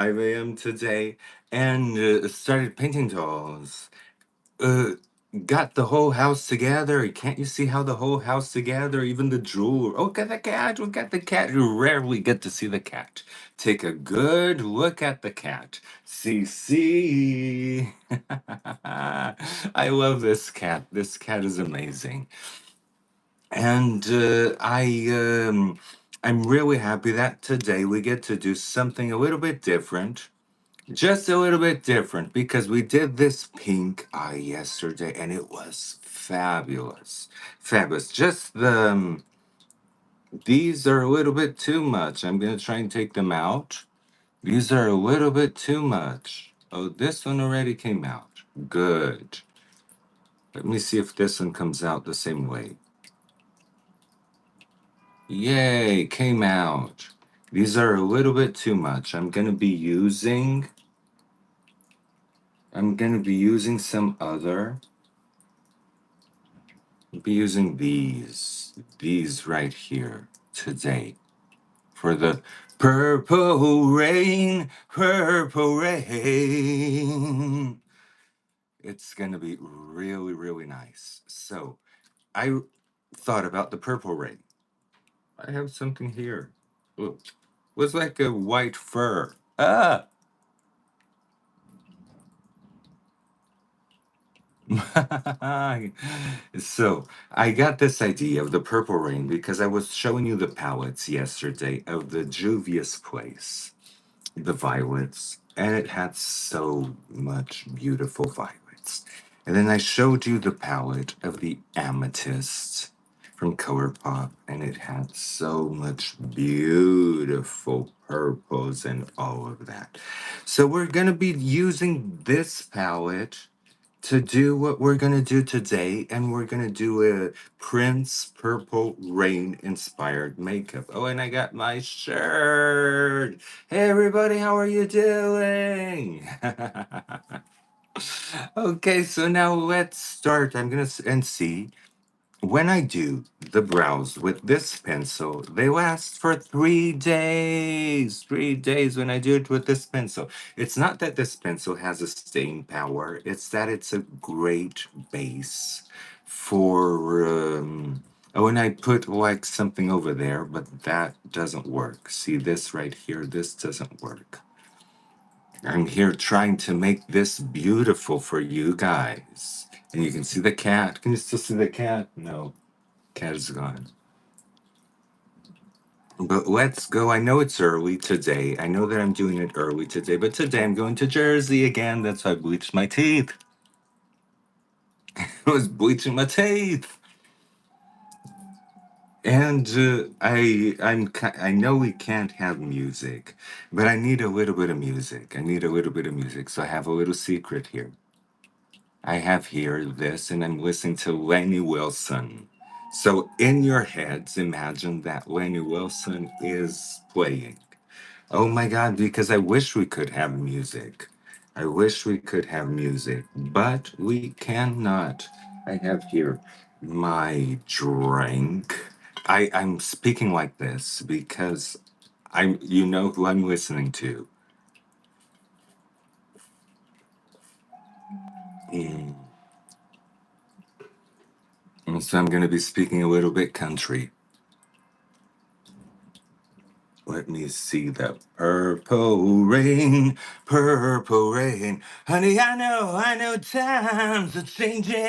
5 a.m. today and started painting dolls. Uh, got the whole house together. Can't you see how the whole house together? Even the jewelry. Oh, got the cat. We got the cat. You rarely get to see the cat. Take a good look at the cat. See, see. I love this cat. This cat is amazing. And I'm really happy that today we get to do something a little bit different. Just a little bit different because we did this pink eye yesterday and it was fabulous. Fabulous. Just these are a little bit too much. I'm going to try and take them out. These are a little bit too much. Oh, this one already came out. Good. Let me see if this one comes out the same way. Yay, came out. These are a little bit too much. I'm going to be using some other. I'll be using these right here today for the purple rain, purple rain. It's going to be really, really nice. So I thought about the purple rain. I have something here. Look, looks like a white fur. Ah! So I got this idea of the purple rain because I was showing you the palettes yesterday of the Juvia's Place, the violets, and it had so much beautiful violets. And then I showed you the palette of the amethyst from ColourPop, and it had so much beautiful purples and all of that. So we're gonna be using this palette to do what we're going to do today, and we're going to do a Prince Purple Rain inspired makeup. Oh, and I got my shirt. Hey, everybody, how are you doing? Okay, so now let's start. I'm going to and see. When I do the brows with this pencil, they last for 3 days. 3 days when I do it with this pencil. It's not that this pencil has a staying power, it's that it's a great base for. Oh, and I put like something over there, but that doesn't work. See this right here? This doesn't work. I'm here trying to make this beautiful for you guys. And you can see the cat. Can you still see the cat? No. Cat is gone. But let's go. I know it's early today. I know that I'm doing it early today, but today I'm going to Jersey again. That's why I bleached my teeth. I was bleaching my teeth. And I know we can't have music, but I need a little bit of music. I need a little bit of music. So I have a little secret here. I have here this, and I'm listening to Lenny Wilson. So in your heads, imagine that Lenny Wilson is playing. Oh my God, because I wish we could have music. I wish we could have music, but we cannot. I have here my drink. I'm speaking like this because you know who I'm listening to. Mm. And so I'm going to be speaking a little bit country. Let me see the purple rain, purple rain. Honey, I know times are changing,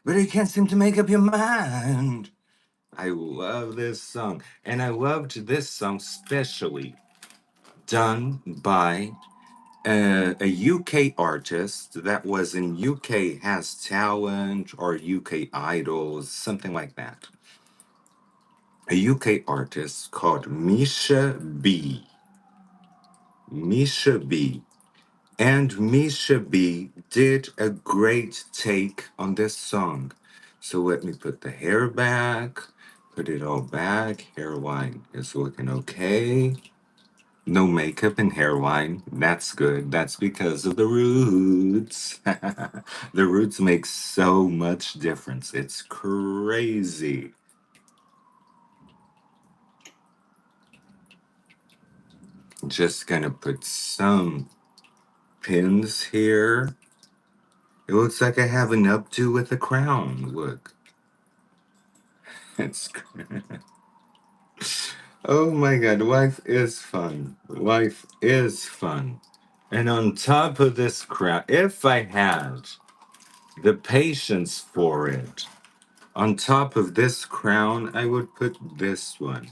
but you can't seem to make up your mind. I love this song, and I loved this song especially done by a UK artist that was in UK Has Talent or UK Idols, something like that. A UK artist called Misha B. Misha B. And Misha B did a great take on this song. So let me put the hair back, put it all back. Hairline is looking okay. No makeup and hairline. That's good. That's because of the roots. The roots make so much difference. It's crazy. Just gonna put some pins here. It looks like I have an updo with a crown. Look. It's oh my god, life is fun. Life is fun. And on top of this crown, if I had the patience for it, on top of this crown, I would put this one.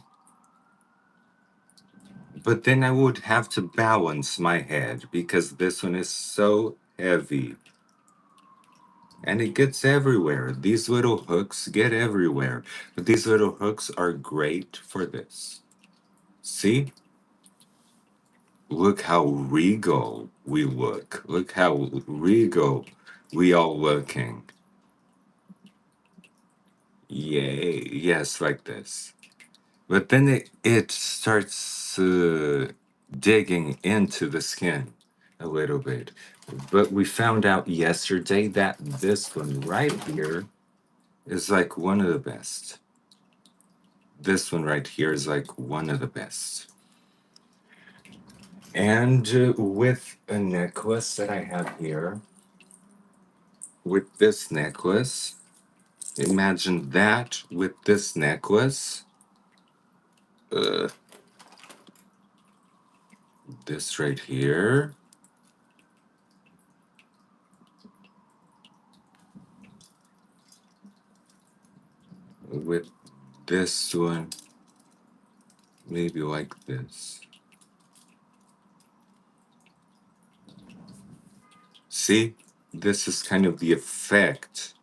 But then I would have to balance my head because this one is so heavy. And it gets everywhere. These little hooks get everywhere. But these little hooks are great for this. See? Look how regal we look. Look how regal we all looking. Yay. Yes, like this. But then it starts digging into the skin a little bit. But we found out yesterday that this one right here is like one of the best. This one right here is like one of the best. And with a necklace that I have here, with this necklace, imagine that with this necklace, uh, this right here, with this one, maybe like this. See, this is kind of the effect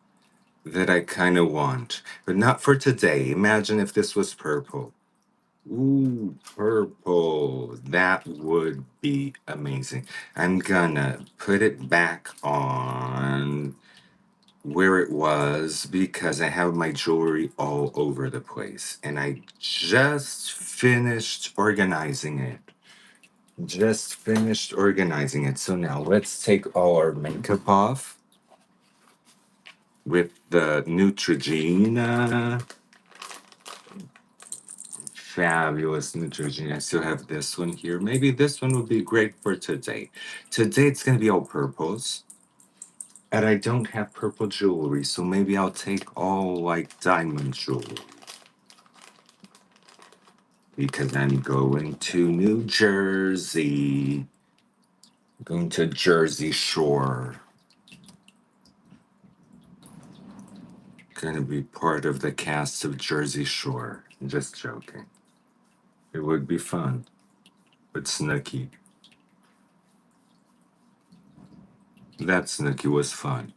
that I kind of want, but not for today. Imagine if this was purple. Ooh, purple. That would be amazing. I'm gonna put it back on where it was because I have my jewelry all over the place and I just finished organizing it. Just finished organizing it. So now let's take all our makeup off with the Neutrogena. Fabulous Neutrogena. I still have this one here. Maybe this one would be great for today. Today it's going to be all purples. And I don't have purple jewelry, so maybe I'll take all like diamond jewelry. Because I'm going to New Jersey. Going to Jersey Shore. Gonna be part of the cast of Jersey Shore. Just joking. It would be fun. But Snooki. That Snooki was fun.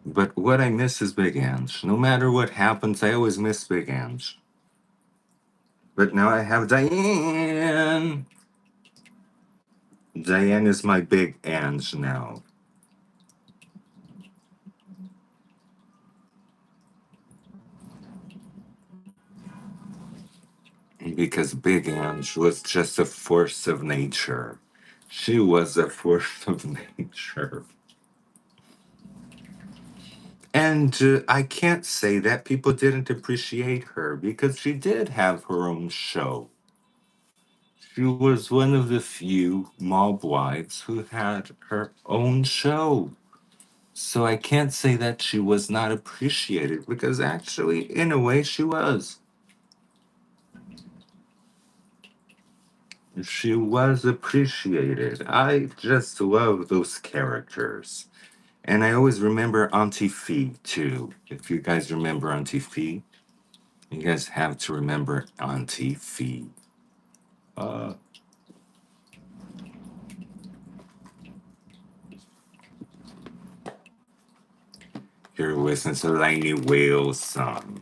But what I miss is Big Ange. No matter what happens, I always miss Big Ange. But now I have Diane. Diane is my Big Ange now. Because Big Ange was just a force of nature. She was a force of nature. And I can't say that people didn't appreciate her because she did have her own show. She was one of the few mob wives who had her own show. So I can't say that she was not appreciated because actually, in a way, she was. She was appreciated. I just love those characters. And I always remember Auntie Fee, too. If you guys remember Auntie Fee, you guys have to remember Auntie Fee. Uh, Here listen to Lainey Whale's song.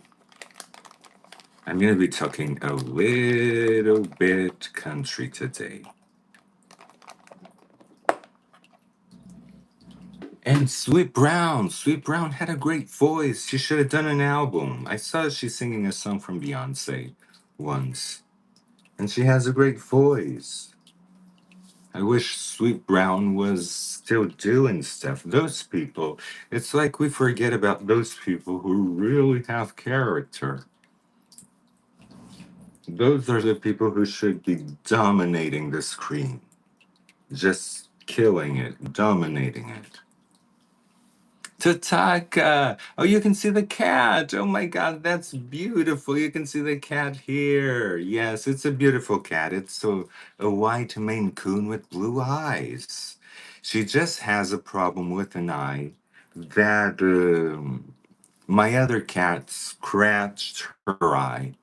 I'm going to be talking a little bit country today. And Sweet Brown had a great voice. She should have done an album. I saw she singing a song from Beyonce once. And she has a great voice. I wish Sweet Brown was still doing stuff. Those people, it's like we forget about those people who really have character. Those are the people who should be dominating the screen, just killing it, dominating it. Tataka! Oh, you can see the cat! Oh my god, that's beautiful! You can see the cat here! Yes, it's a beautiful cat. It's a white Maine Coon with blue eyes. She just has a problem with an eye that my other cat scratched her eye,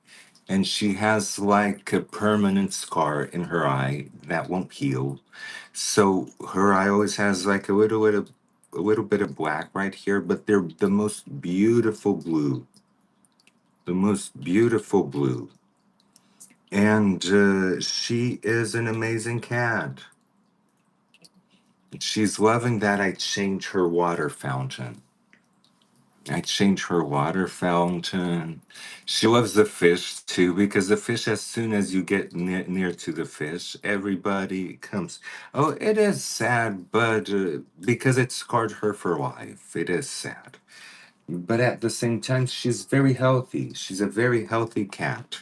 and she has like a permanent scar in her eye that won't heal. So her eye always has like a little bit of black right here, but they're the most beautiful blue, the most beautiful blue. And she is an amazing cat. She's loving that I change her water fountain. I change her water fountain. She loves the fish too, because the fish, as soon as you get near to the fish, everybody comes. Oh, it is sad, but because it scarred her for life, it is sad. But at the same time, she's very healthy. She's a very healthy cat.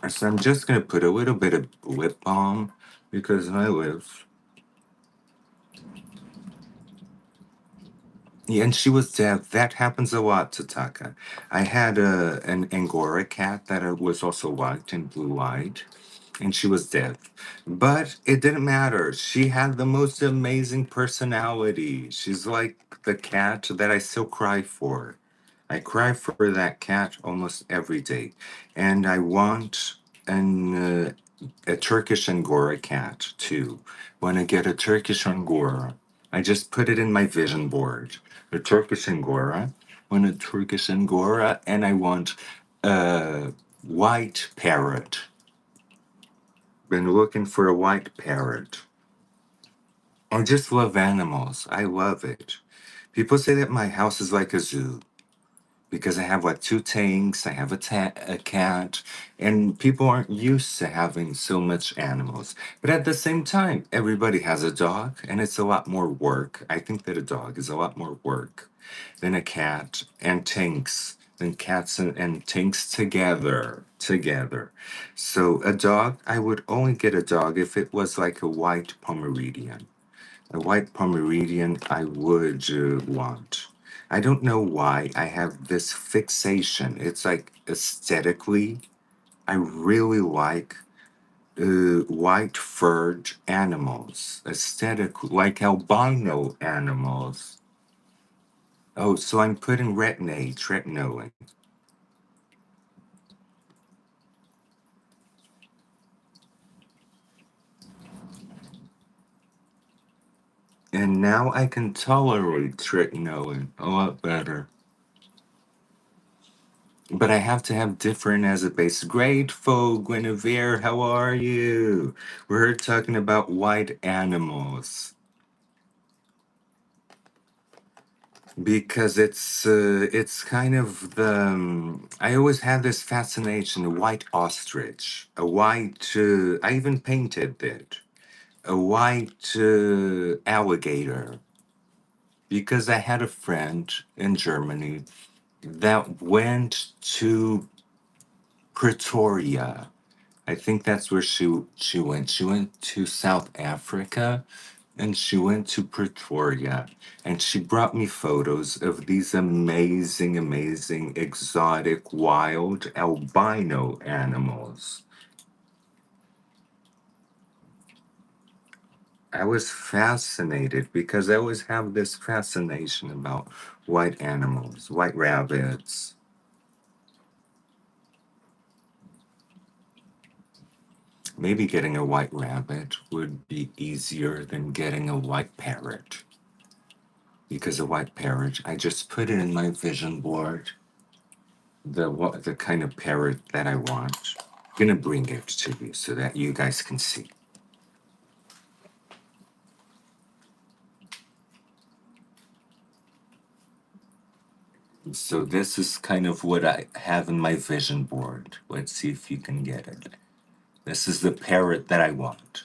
So I'm just going to put a little bit of lip balm because I live. Yeah, and she was deaf. That happens a lot to Taka. I had an Angora cat that was also white and blue-eyed, and she was deaf. But it didn't matter. She had the most amazing personality. She's like the cat that I still cry for. I cry for that cat almost every day. And I want an a Turkish Angora cat too. When I get a Turkish Angora, I just put it in my vision board. A Turkish Angora, want a Turkish Angora, and I want a white parrot. Been looking for a white parrot. I just love animals. I love it. People say that my house is like a zoo because I have like two tanks, I have a cat, and people aren't used to having so much animals. But at the same time, everybody has a dog, and it's a lot more work. I think that a dog is a lot more work than a cat and tanks, than cats and tanks together. So a dog, I would only get a dog if it was like a white Pomeranian. A white Pomeranian I would want. I don't know why I have this fixation. It's like aesthetically, I really like white furred animals, aesthetic, like albino animals. Oh, so I'm putting retinoid. And now I can tolerate retinoid a lot better. But I have to have different as a base. Grateful, Guinevere, how are you? We're talking about white animals because it's kind of the I always had this fascination, a white ostrich, a white I even painted it, a white alligator because I had a friend in Germany that went to Pretoria. I think that's where she went. She went to South Africa and she went to Pretoria and she brought me photos of these amazing, exotic, wild albino animals. I was fascinated because I always have this fascination about white animals, white rabbits. Maybe getting a white rabbit would be easier than getting a white parrot. Because a white parrot, I just put it in my vision board, the kind of parrot that I want. I'm gonna bring it to you so that you guys can see. So this is kind of what I have in my vision board. Let's see if you can get it. This is the parrot that I want.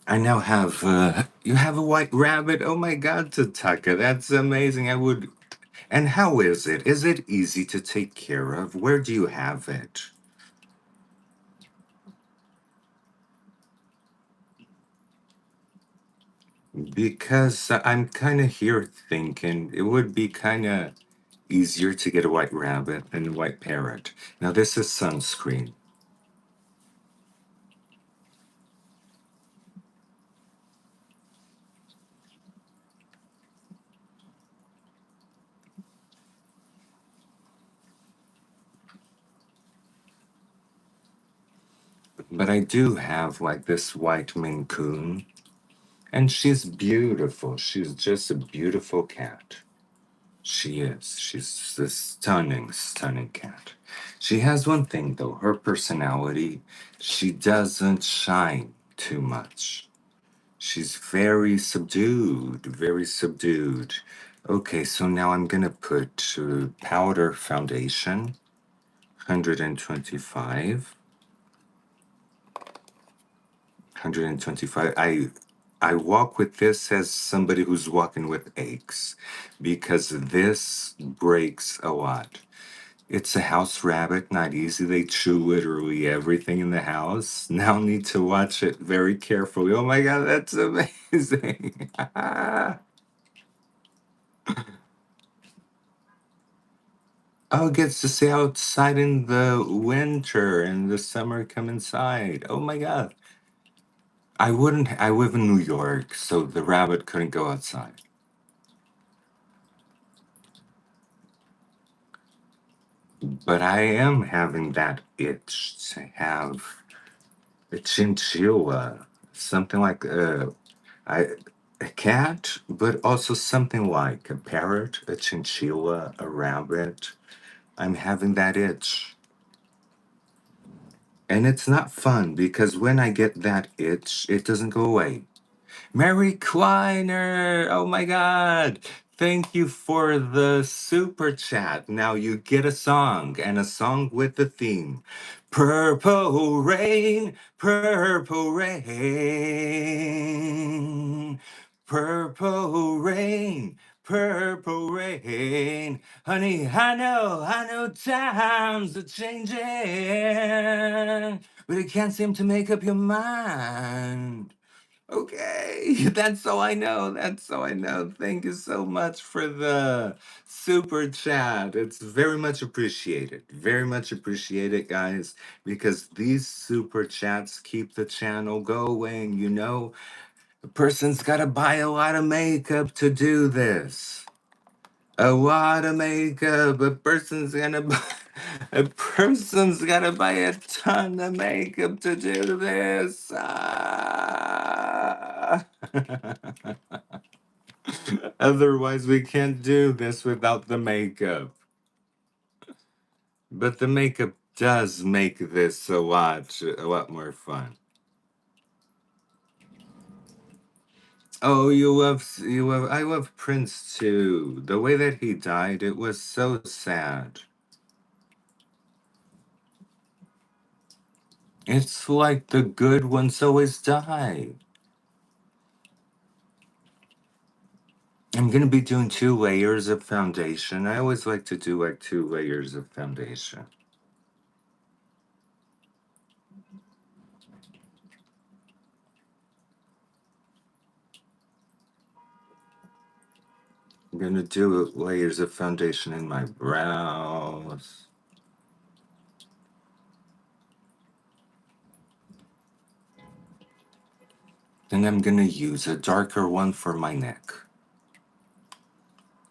I now have you have a white rabbit. Oh my God, Tataka, that's amazing. I would. And how is it? Is it easy to take care of? Where do you have it? Because I'm kind of here thinking it would be kind of easier to get a white rabbit than a white parrot. Now this is sunscreen, but I do have like this white Maine Coon, and she's beautiful. She's just a beautiful cat. She is. She's a stunning, stunning cat. She has one thing though, her personality, she doesn't shine too much. She's very subdued, very subdued. Okay, so now I'm gonna put powder foundation, 125, 125. I walk with this as somebody who's walking with aches because this breaks a lot. It's a house rabbit, not easy. They chew literally everything in the house. Now need to watch it very carefully. Oh my God, that's amazing. Oh, gets to stay outside in the winter and the summer come inside. Oh my God. I wouldn't, I live in New York, so the rabbit couldn't go outside. But I am having that itch to have a chinchilla, something like I, a cat, but also something like a parrot, a chinchilla, a rabbit. I'm having that itch. And it's not fun because when I get that itch, it doesn't go away. Mary Kleiner! Oh my God! Thank you for the super chat. Now you get a song and a song with the theme. Purple rain, purple rain, purple rain. Honey, I know times are changing, but you can't seem to make up your mind. Okay, that's all I know. That's all I know. Thank you so much for the super chat. It's very much appreciated. Very much appreciated, guys, because these super chats keep the channel going. You know, a person's got to buy a lot of makeup to do this. A lot of makeup. A person's gonna buy a ton of makeup to do this. Otherwise, we can't do this without the makeup. But the makeup does make this a lot more fun. Oh, I love Prince too. The way that he died, it was so sad. It's like the good ones always die. I'm gonna be doing 2 layers of foundation. I always like to do like 2 layers of foundation. I'm gonna do layers of foundation in my brows. Then I'm gonna use a darker one for my neck.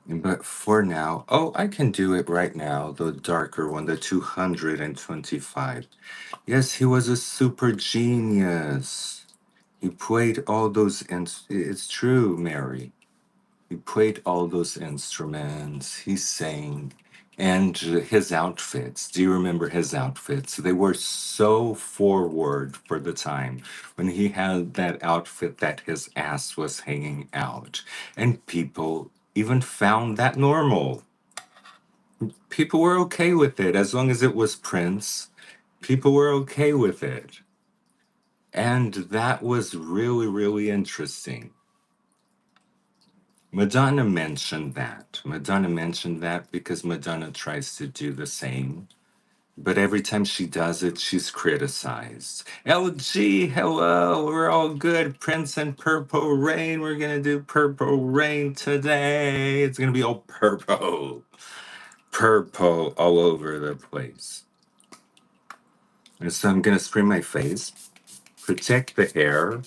But for now, oh, I can do it right now, the darker one, the 225. Yes, he was a super genius. He played all those, it's true, Mary. He played all those instruments, he sang, and his outfits. Do you remember his outfits? They were so forward for the time when he had that outfit that his ass was hanging out. And people even found that normal. People were okay with it as long as it was Prince. People were okay with it. And that was really, really interesting. Madonna mentioned that. Madonna mentioned that because Madonna tries to do the same. But every time she does it, she's criticized. LG, hello, we're all good. Prince and Purple Rain. We're going to do Purple Rain today. It's going to be all purple. Purple all over the place. And so I'm going to spray my face, protect the hair.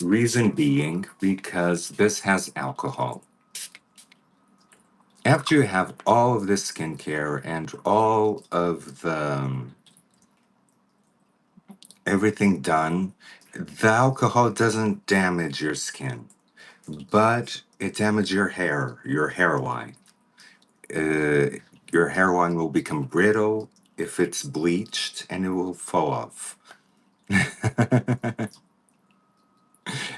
Reason being, because this has alcohol. After you have all of this skincare and all of the everything done, the alcohol doesn't damage your skin, but it damages your hairline. Uh, your hairline will become brittle if it's bleached and it will fall off.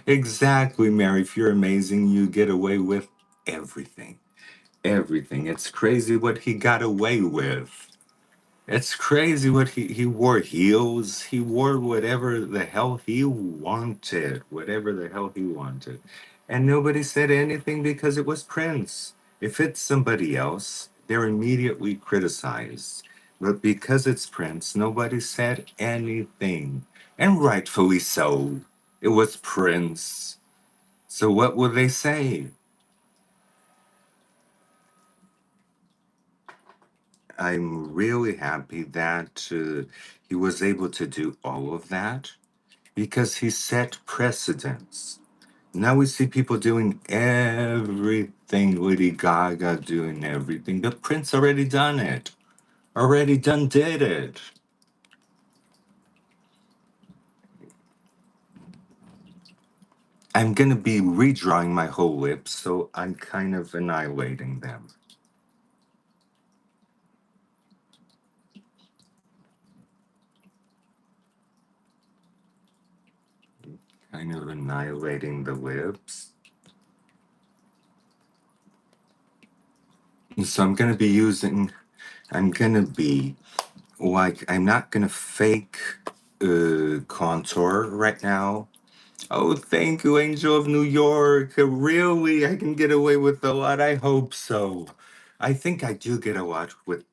Exactly, Mary. If you're amazing, you get away with everything. Everything. It's crazy what he got away with. It's crazy what he wore heels. He wore whatever the hell he wanted. Whatever the hell he wanted. And nobody said anything because it was Prince. If it's somebody else, they're immediately criticized. But because it's Prince, nobody said anything. And rightfully so. It was Prince. So what will they say? I'm really happy that he was able to do all of that because he set precedents. Now we see people doing everything, Lady Gaga doing everything, but Prince already done it, already done did it. I'm gonna be redrawing my whole lips, so I'm kind of annihilating them. Kind of annihilating the lips. So I'm gonna be like I'm not gonna fake contour right now. Oh, thank you, Angel of New York. Really, I can get away with a lot. I hope so. I think I do get a lot with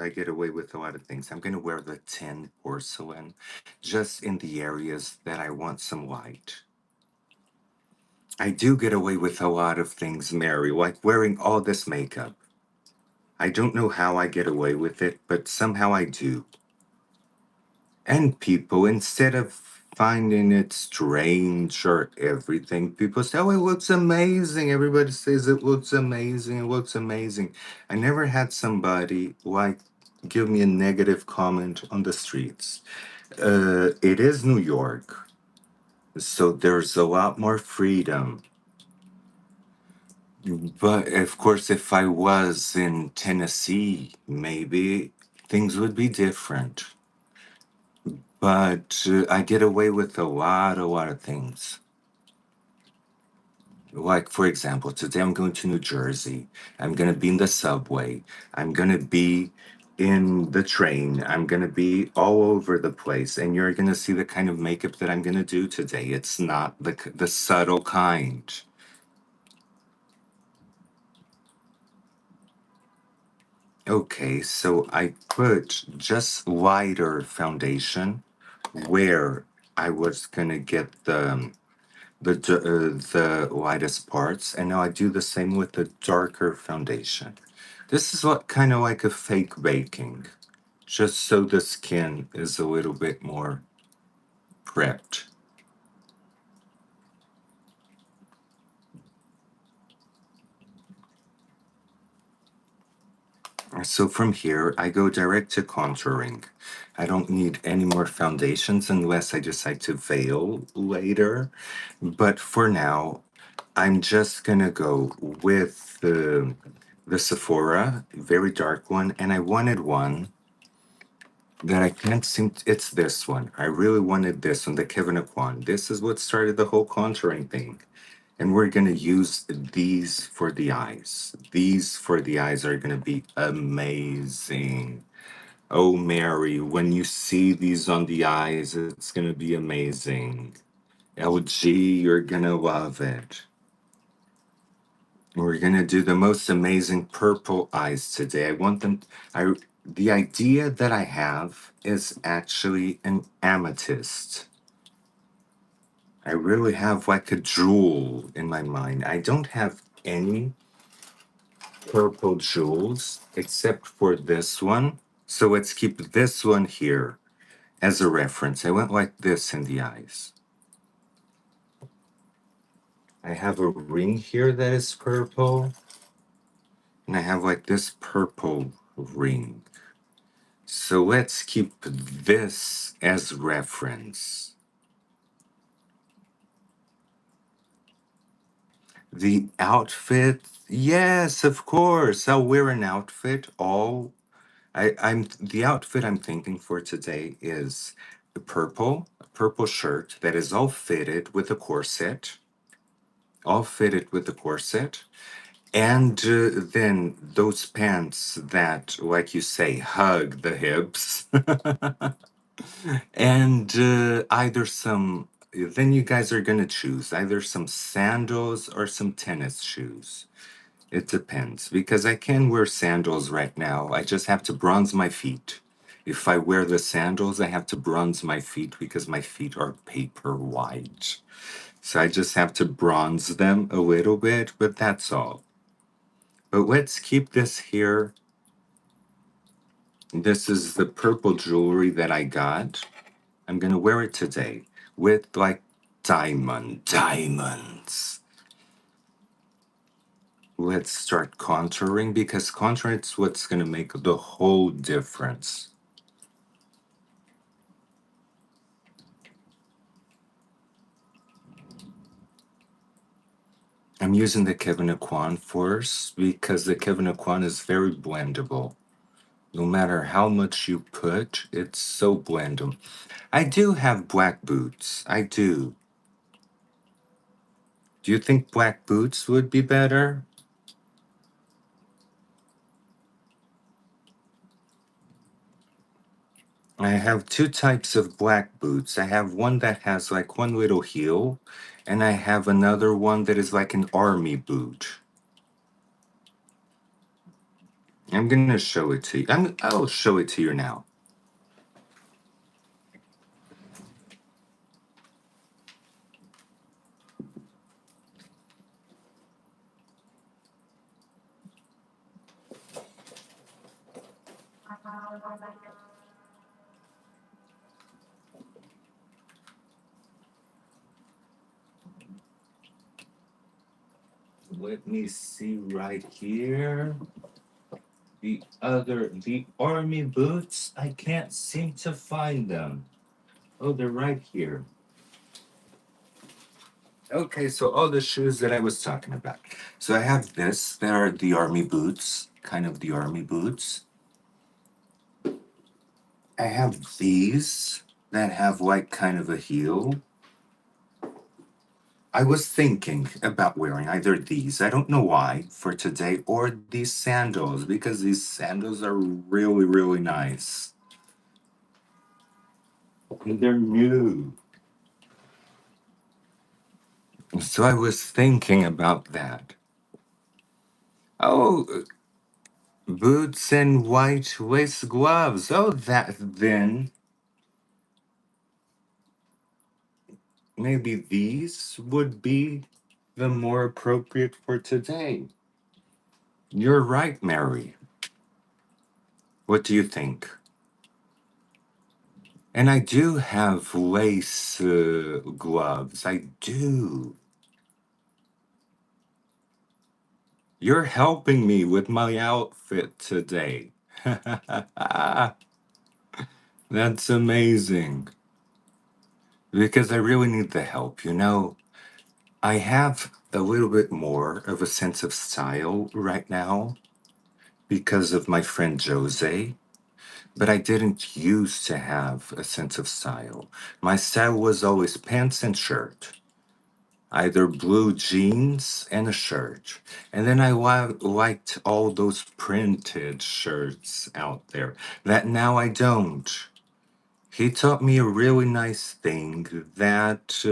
I get away with a lot of things. I'm gonna wear the tin porcelain, just in the areas that I want some light. I do get away with a lot of things, Mary, like wearing all this makeup. I don't know how I get away with it, but somehow I do. And people, instead of finding it strange or everything, people say, oh, it looks amazing. Everybody says it looks amazing. It looks amazing. I never had somebody like give me a negative comment on the streets. It is New York, so there's a lot more freedom. But of course, if I was in Tennessee, maybe things would be different. But I get away with a lot of things. Like, for example, today I'm going to New Jersey. I'm going to be in the subway. I'm going to be in the train. I'm going to be all over the place. And you're going to see the kind of makeup that I'm going to do today. It's not the subtle kind. Okay, so I put just lighter foundation where I was going to get the lightest parts, and now I do the same with the darker foundation. This is what kind of like a fake baking, just so the skin is a little bit more prepped. So from here, I go direct to contouring. I don't need any more foundations unless I decide to veil later. But for now, I'm just gonna go with the Sephora, very dark one, and I wanted one that I can't seem to, it's this one. I really wanted this one, the Kevin Aquan. This is what started the whole contouring thing. And we're gonna use these for the eyes. These for the eyes are gonna be amazing. Oh, Mary, when you see these on the eyes, it's gonna be amazing. LG, you're gonna love it. We're gonna do the most amazing purple eyes today. I want them. I the idea that I have is actually an amethyst. I really have like a jewel in my mind. I don't have any purple jewels except for this one. So let's keep this one here as a reference. I went like this in the eyes. I have a ring here that is purple, and I have like this purple ring. So let's keep this as reference. The outfit, yes, of course. I'll wear an outfit. I'm the outfit I'm thinking for today is a purple shirt that is all fitted with a corset, all fitted with a corset. And then those pants that, like you say, hug the hips. And either some, then you guys are going to choose either some sandals or some tennis shoes. It depends because I can wear sandals right now. I just have to bronze my feet. If I wear the sandals, I have to bronze my feet because my feet are paper white. So I just have to bronze them a little bit, but that's all. But let's keep this here. This is the purple jewelry that I got. I'm gonna wear it today with like diamonds. Let's start contouring because contouring is what's gonna make the whole difference. I'm using the Kevin Aquan first because the Kevin Aquan is very blendable. No matter how much you put, it's so blendable. I do have black boots. I do. Do you think black boots would be better? I have two types of black boots. I have one that has like one little heel, and I have another one that is like an army boot. I'm gonna show it to you. I'll show it to you now. Let me see right here. The army boots, I can't seem to find them. Oh, they're right here. Okay, so all the shoes that I was talking about. So I have this. They are the army boots, kind of the army boots. I have these that have like kind of a heel. I was thinking about wearing either these, I don't know why, for today, or these sandals, because these sandals are really, really nice. And they're new. So I was thinking about that. Oh, boots and white waist gloves. Oh, that then maybe these would be the more appropriate for today. You're right, Mary. What do you think? And I do have lace gloves. I do. You're helping me with my outfit today. That's amazing. Because I really need the help. I have a little bit more of a sense of style right now because of my friend Jose, but I didn't used to have a sense of style. My style was always pants and shirt. either blue jeans and a shirt. And then I liked all those printed shirts out there that now I don't. He taught me a really nice thing that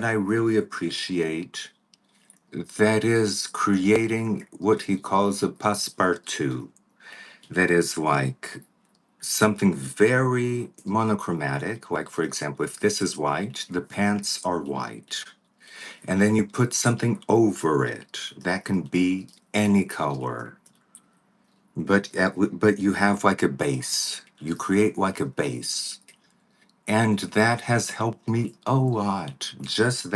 I really appreciate. That is creating what he calls a passepartout. That is like something very monochromatic. Like, for example, if this is white, the pants are white. And then you put something over it. That can be any color. But you have like a base. You create like a base. And that has helped me a lot. Just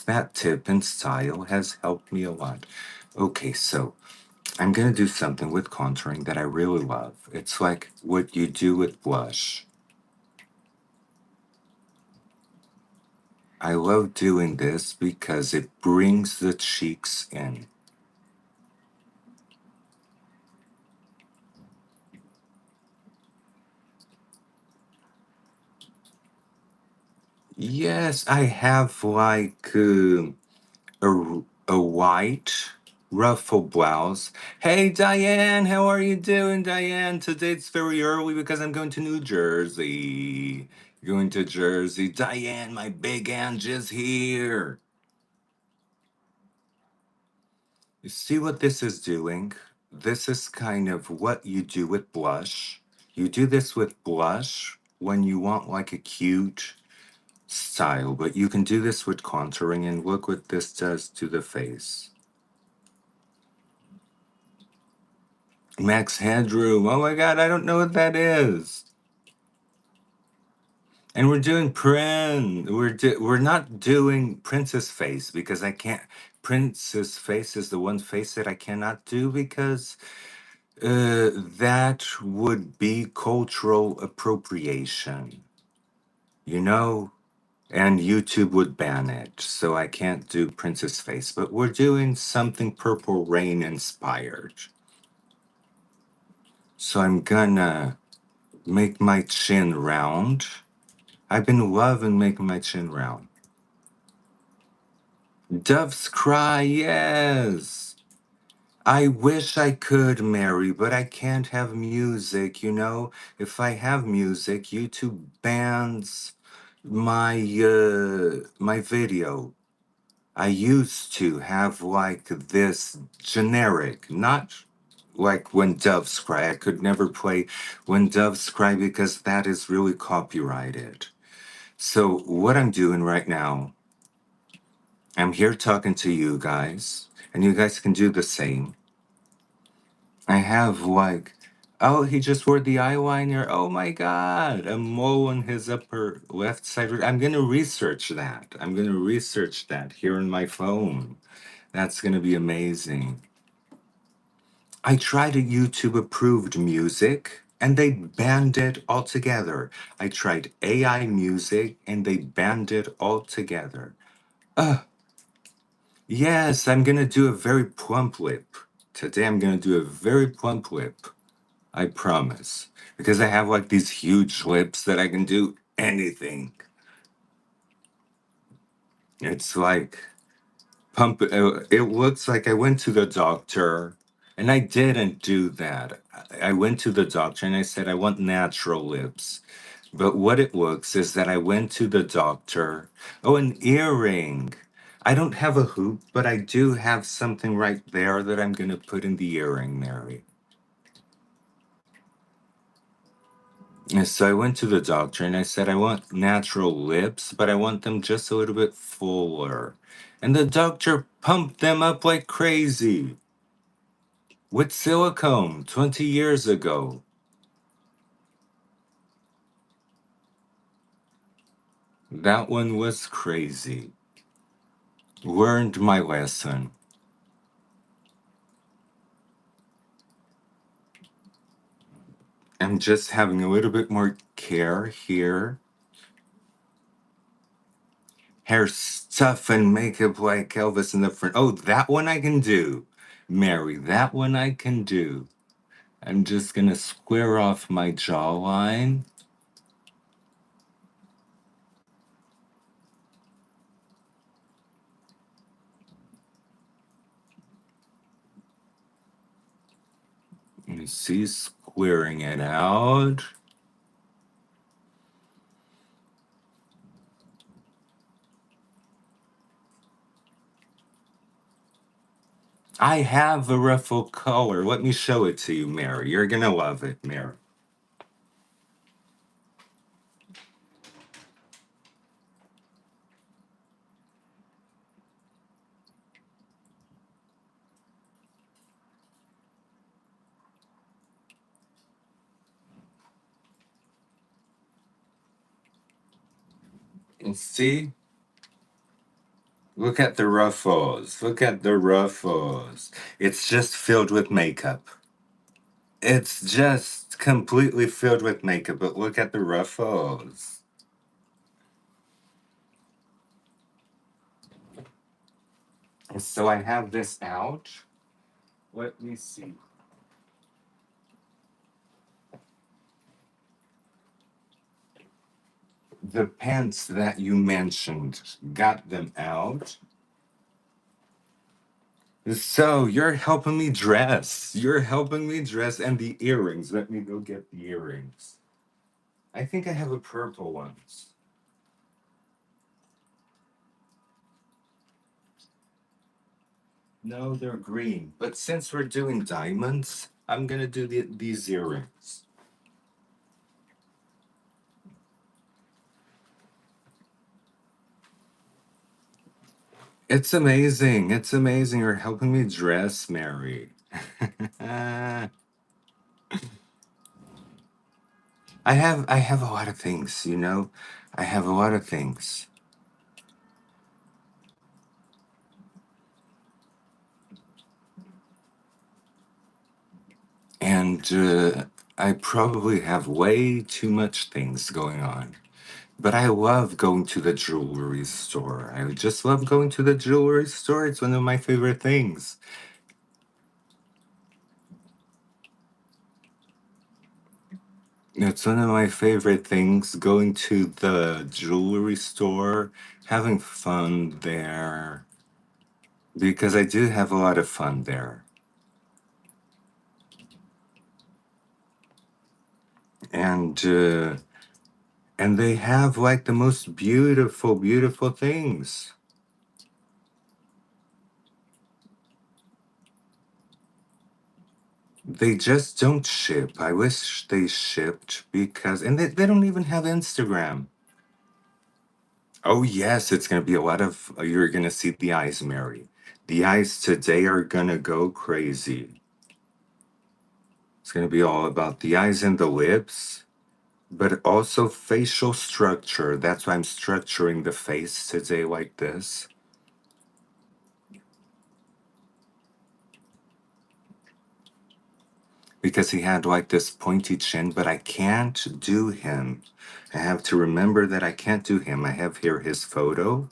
that tip and style has helped me a lot. Okay, so I'm gonna do something with contouring that I really love. It's like what you do with blush. I love doing this because it brings the cheeks in. Yes, I have like a white ruffle blouse. Hey Diane, how are you doing, Diane? Today it's very early because I'm going to New Jersey. Going to Jersey. Diane, my big aunt is here. You see what this is doing? This is kind of what you do with blush. You do this with blush when you want like a cute style, but you can do this with contouring, and look what this does to the face. Max Headroom. Oh my god, I don't know what that is. And we're doing we're not doing Princess Face because I can't. Princess Face is the one face that I cannot do because that would be cultural appropriation, you know? And YouTube would ban it, so I can't do Princess Face. But we're doing something Purple Rain inspired. So I'm gonna make my chin round. I've been loving making my chin round. Doves cry, yes. I wish I could, Mary, but I can't have music, you know? If I have music, YouTube bans my video. I used to have like this generic, not like When Doves Cry. I could never play When Doves Cry because that is really copyrighted. So what I'm doing right now, I'm here talking to you guys, and you guys can do the same. I have like, oh, he just wore the eyeliner. Oh my God, a mole on his upper left side. I'm gonna research that. I'm gonna research that here on my phone. That's gonna be amazing. I tried a YouTube approved music and they banned it altogether. I tried AI music and they banned it altogether. Uh, yes, I'm gonna do a very plump lip. Today I'm gonna do a very plump lip. I promise. Because I have like these huge lips that I can do anything. It's like pump. It looks like I went to the doctor and I didn't do that. I went to the doctor and I said, I want natural lips. But what it looks is that I went to the doctor. Oh, an earring. I don't have a hoop, but I do have something right there that I'm going to put in the earring, Mary. And so I went to the doctor and I said, I want natural lips, but I want them just a little bit fuller. And the doctor pumped them up like crazy with silicone 20 years ago. That one was crazy. Learned my lesson. I'm just having a little bit more care here. Hair stuff and makeup like Elvis in the front. Oh, that one I can do. Mary, that one I can do. I'm just gonna square off my jawline. see, squaring it out. I have a ruffle color. Let me show it to you, Mary. You're gonna love it, Mary. And see? Look at the ruffles. Look at the ruffles. It's just filled with makeup. It's just completely filled with makeup, but look at the ruffles. And so I have this out. Let me see. The pants that you mentioned, got them out. So you're helping me dress. You're helping me dress. And the earrings. Let me go get the earrings. I think I have a purple ones. No, they're green. But since we're doing diamonds, I'm gonna do these earrings. It's amazing. It's amazing. You're helping me dress, Mary. I have a lot of things, you know. I have a lot of things. And I probably have way too much things going on. But I love going to the jewelry store. I just love going to the jewelry store. It's one of my favorite things. It's one of my favorite things going to the jewelry store, having fun there, because I do have a lot of fun there. And and they have like the most beautiful, beautiful things. They just don't ship. I wish they shipped because, and they don't even have Instagram. Oh, yes, it's going to be a lot of, you're going to see the eyes, Mary. The eyes today are going to go crazy. It's going to be all about the eyes and the lips, but also facial structure. That's why I'm structuring the face today like this. Because he had like this pointy chin, but I can't do him. I have to remember that I can't do him. I have here his photo,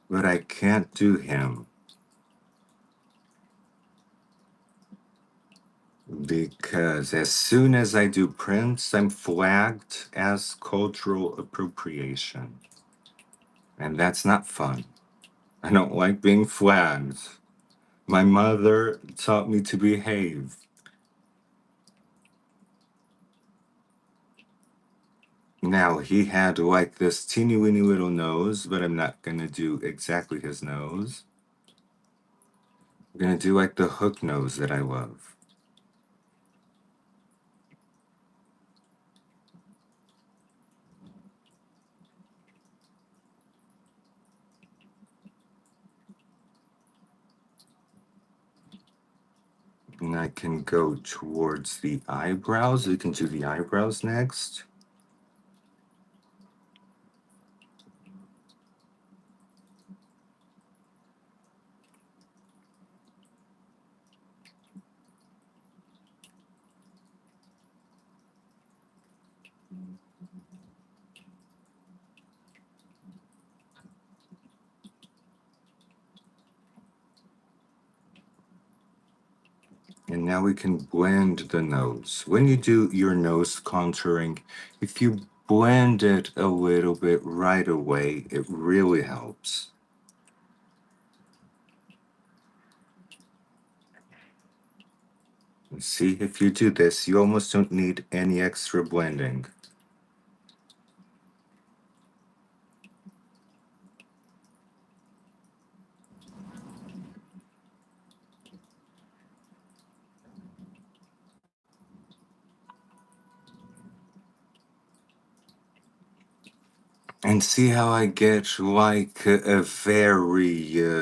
but I can't do him because as soon as I do prints, I'm flagged as cultural appropriation. And that's not fun. I don't like being flagged. My mother taught me to behave. Now, he had like this teeny weeny little nose, but I'm not gonna do exactly his nose. I'm gonna do like the hook nose that I love. And I can go towards the eyebrows. We can do the eyebrows next. And now we can blend the nose. When you do your nose contouring, if you blend it a little bit right away, it really helps. See, if you do this, you almost don't need any extra blending. And see how I get like a very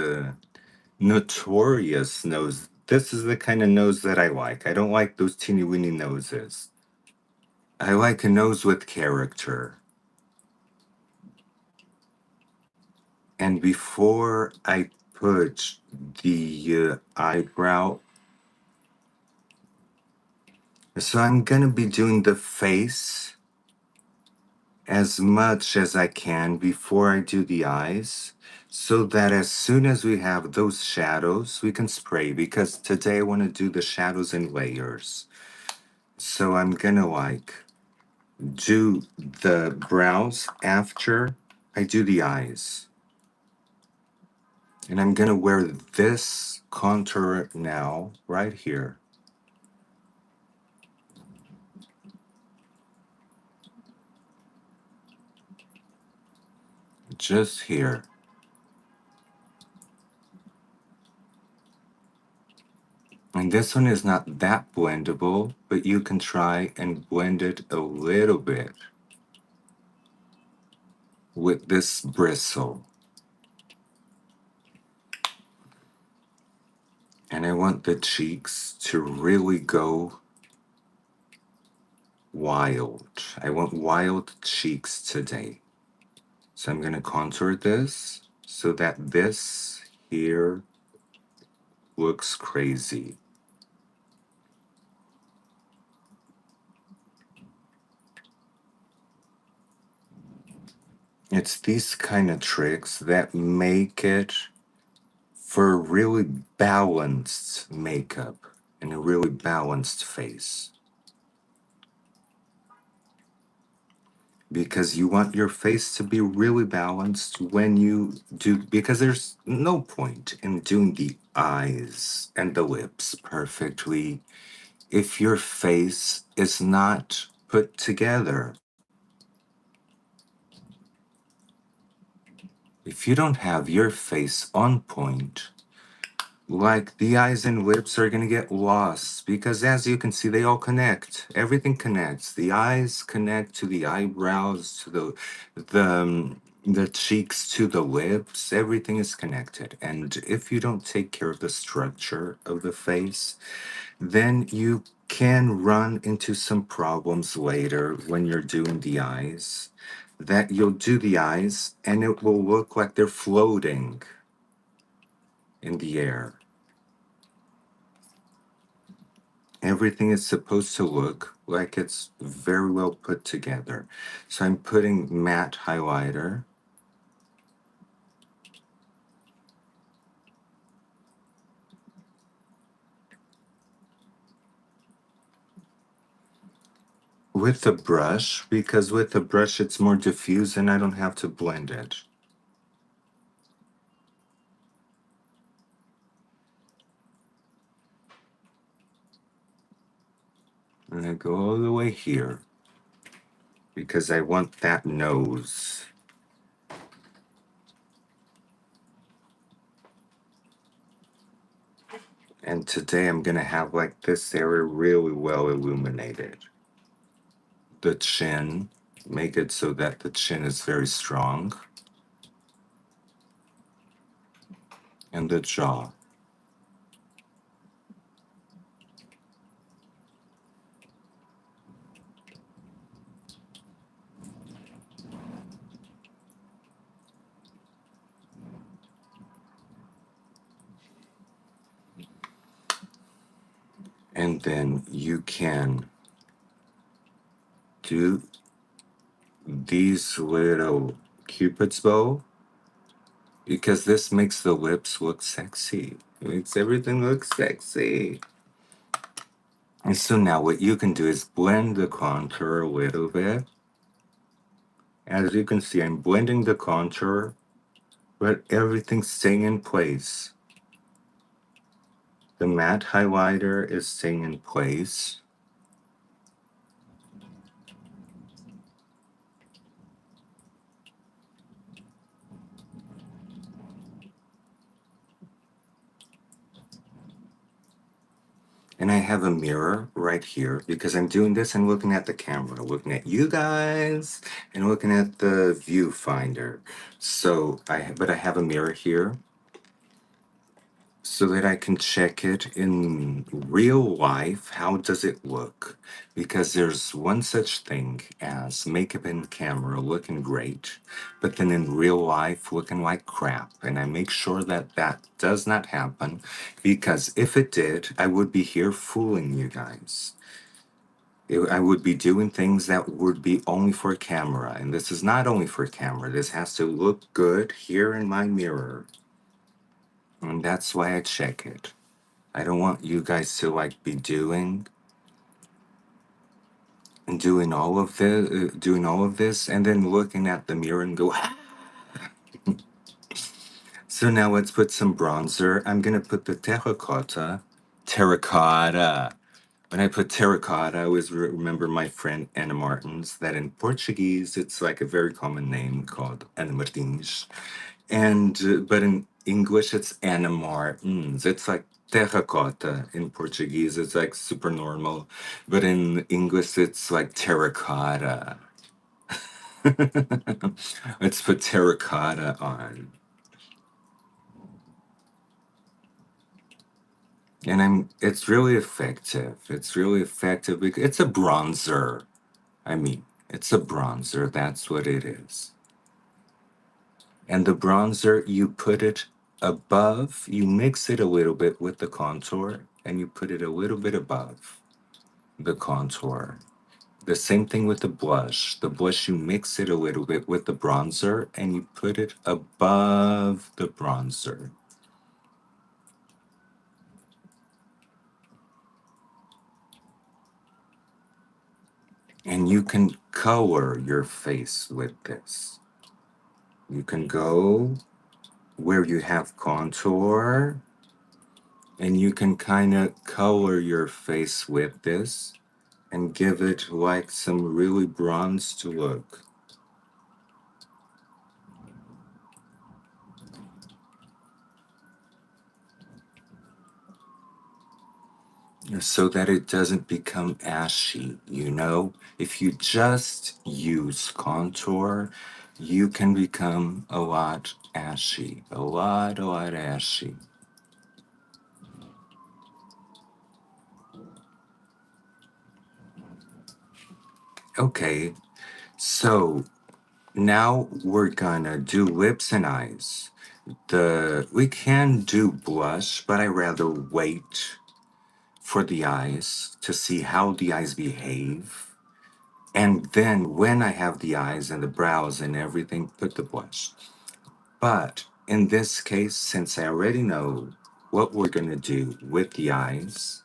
notorious nose. This is the kind of nose that I like. I don't like those teeny weeny noses. I like a nose with character. And before I put the eyebrow, so I'm gonna be doing the face as much as I can before I do the eyes, so that as soon as we have those shadows, we can spray, because today I want to do the shadows in layers. So I'm gonna like do the brows after I do the eyes. And I'm gonna wear this contour now, right here. Just here. And this one is not that blendable, but you can try and blend it a little bit with this bristle. And I want the cheeks to really go wild. I want wild cheeks today. So I'm going to contour this so that this here looks crazy. It's these kind of tricks that make it for a really balanced makeup and a really balanced face. Because you want your face to be really balanced when you do, because there's no point in doing the eyes and the lips perfectly if your face is not put together. If you don't have your face on point, like the eyes and lips are gonna get lost, because as you can see, they all connect. Everything connects. The eyes connect to the eyebrows, to the cheeks, to the lips. Everything is connected. And if you don't take care of the structure of the face, then you can run into some problems later when you're doing the eyes. That you'll do the eyes and it will look like they're floating in the air. Everything is supposed to look like it's very well put together. So I'm putting matte highlighter. With the brush, because with the brush it's more diffuse and I don't have to blend it. And I go all the way here because I want that nose. And today I'm gonna have like this area really well illuminated. The chin, make it so that the chin is very strong. And the jaw. And then you can do these little cupid's bow, because this makes the lips look sexy. It makes everything look sexy. And so now what you can do is blend the contour a little bit. As you can see, I'm blending the contour, but everything's staying in place. The matte highlighter is staying in place. And I have a mirror right here because I'm doing this and looking at the camera, looking at you guys and looking at the viewfinder. But I have a mirror here so that I can check it in real life. How does it look? Because there's one such thing as makeup and camera looking great, but then in real life looking like crap. And I make sure that that does not happen because if it did, I would be here fooling you guys. I would be doing things that would be only for camera. And this is not only for camera. This has to look good here in my mirror. And that's why I check it. I don't want you guys to like be doing all of this, and then looking at the mirror and go. "Ah." So now let's put some bronzer. I'm gonna put the terracotta. When I put terracotta, I always remember my friend Ana Martins. That in Portuguese, it's like a very common name called Ana Martins. And but in English, it's Anna Martins. It's like terracotta in Portuguese. It's like super normal, but in English, it's like terracotta. Let's put terracotta on, and I'm. It's really effective. It's really effective because it's a bronzer. I mean, it's a bronzer. That's what it is. And the bronzer, you put it above, you mix it a little bit with the contour, and you put it a little bit above the contour. The same thing with the blush. The blush, you mix it a little bit with the bronzer, and you put it above the bronzer. And you can color your face with this. You can go where you have contour, and you can kind of color your face with this and give it like some really bronzed look. So that it doesn't become ashy, you know? If you just use contour, you can become a lot ashy. A lot ashy. Okay, so now we're gonna do lips and eyes. We can do blush, but I rather wait for the eyes to see how the eyes behave. And then when I have the eyes and the brows and everything, put the blush. But in this case, since I already know what we're gonna do with the eyes,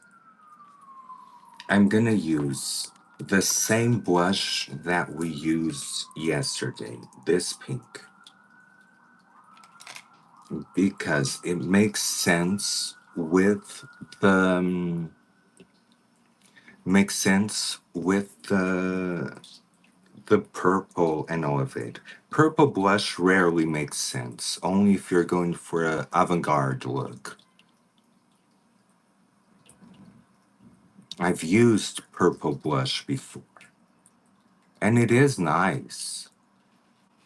I'm gonna use the same blush that we used yesterday, this pink, because it makes sense with the makes sense with the purple and all of it. Purple blush rarely makes sense, only if you're going for a avant-garde look. I've used purple blush before, and it is nice.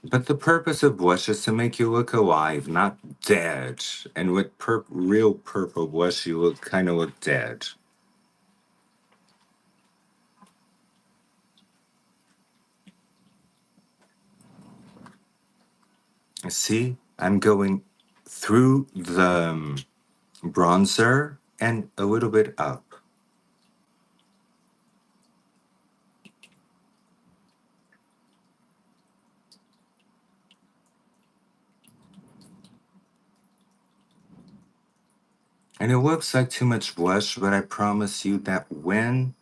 But the purpose of blush is to make you look alive, not dead. And with real purple blush, you look kind of look dead. See, I'm going through the bronzer and a little bit up. And it looks like too much blush, but I promise you that when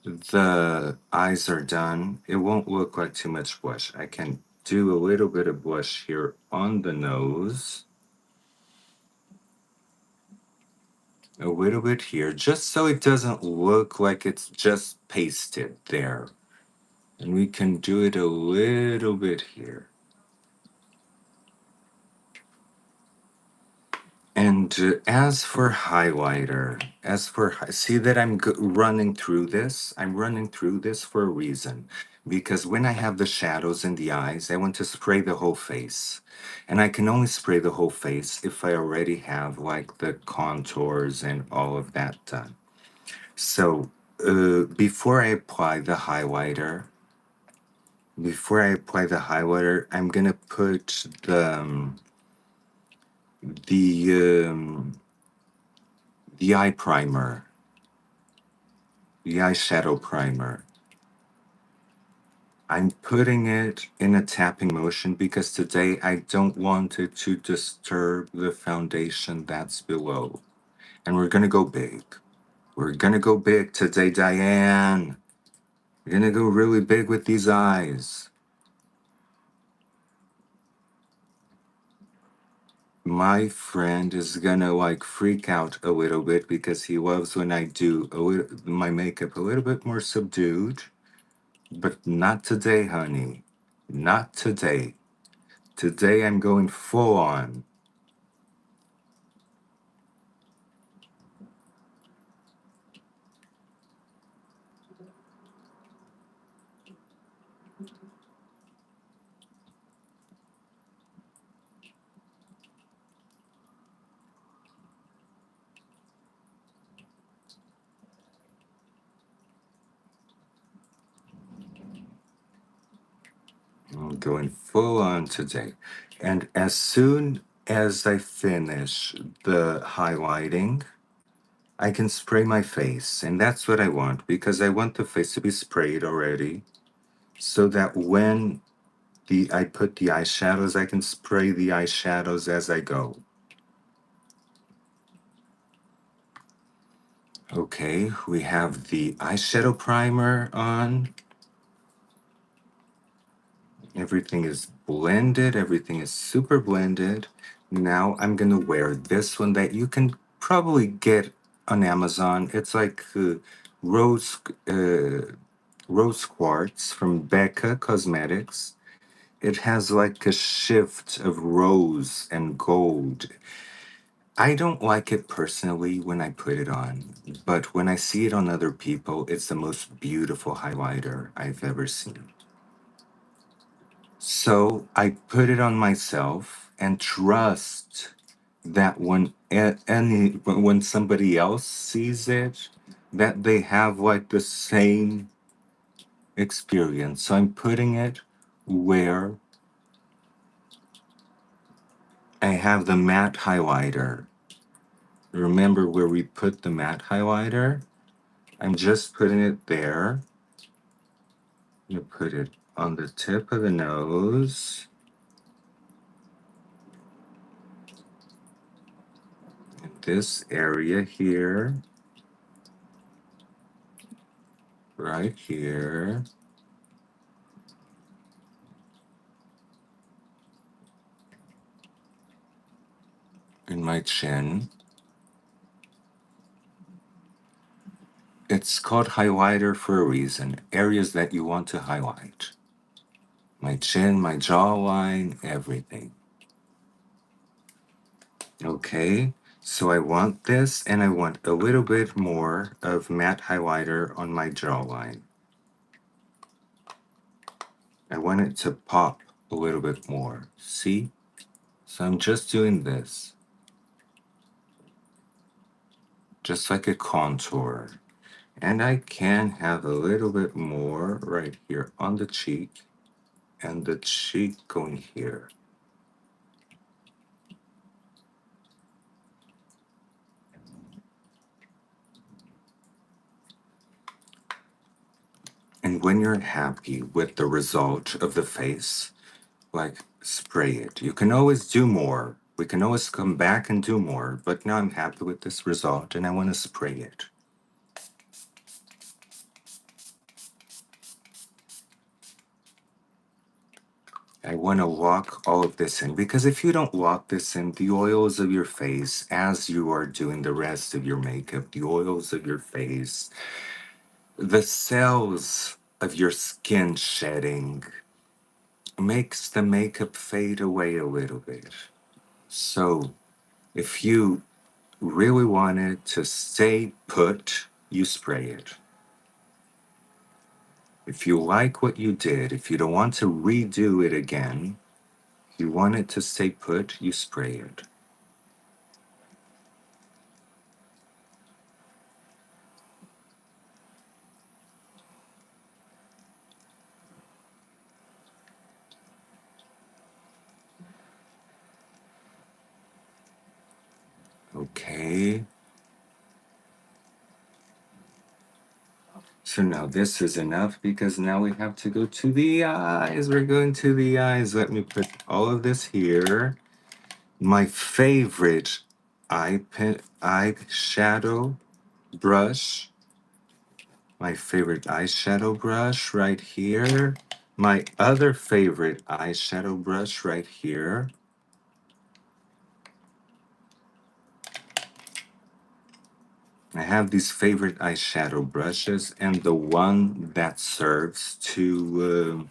the eyes are done, it won't look like too much blush. I can do a little bit of blush here on the nose. a little bit here, just so it doesn't look like it's just pasted there. And we can do it a little bit here. And as for highlighter, see that I'm running through this? I'm running through this for a reason. Because when I have the shadows in the eyes, I want to spray the whole face. And I can only spray the whole face if I already have like the contours and all of that done. So before I apply the highlighter, I'm gonna put the um, the eye primer, the eyeshadow primer. I'm putting it in a tapping motion because today I don't want it to disturb the foundation that's below. And we're gonna go big. We're gonna go big today, Diane. We're gonna go really big with these eyes. My friend is gonna like freak out a little bit because he loves when I do my makeup a little bit more subdued. But not today, honey. Not today. Today I'm going full on. I'm going full on today. And as soon as I finish the highlighting, I can spray my face. And that's what I want because I want the face to be sprayed already so that when I put the eyeshadows, I can spray the eyeshadows as I go. Okay, we have the eyeshadow primer on. Everything is blended. Everything is super blended. Now I'm gonna wear this one that you can probably get on Amazon. It's like rose uh, rose quartz from Becca Cosmetics. It has like a shift of rose and gold. I don't like it personally when I put it on, but when I see it on other people, it's the most beautiful highlighter I've ever seen. So I put it on myself and trust that when somebody else sees it, that they have like the same experience. So I'm putting it where I have the matte highlighter. Remember where we put the matte highlighter? I'm just putting it there. You put it on the tip of the nose. In this area here. Right here. In my chin. It's called highlighter for a reason. Areas that you want to highlight. My chin, my jawline, everything. Okay, so I want this and I want a little bit more of matte highlighter on my jawline. I want it to pop a little bit more. See? So I'm just doing this. Just like a contour. And I can have a little bit more right here on the cheek and the cheek going here. And when you're happy with the result of the face, like spray it. You can always do more. We can always come back and do more, but now I'm happy with this result and I want to spray it. I want to lock all of this in because if you don't lock this in, the oils of your face, as you are doing the rest of your makeup, the oils of your face, the cells of your skin shedding makes the makeup fade away a little bit. So if you really want it to stay put, you spray it. If you like what you did, if you don't want to redo it again, if you want it to stay put, you spray it. Okay. So now this is enough because now we have to go to the eyes. We're going to the eyes. Let me put all of this here. My favorite eyeshadow brush. My favorite eyeshadow brush right here. My other favorite eyeshadow brush right here. I have these favorite eyeshadow brushes and the one that serves to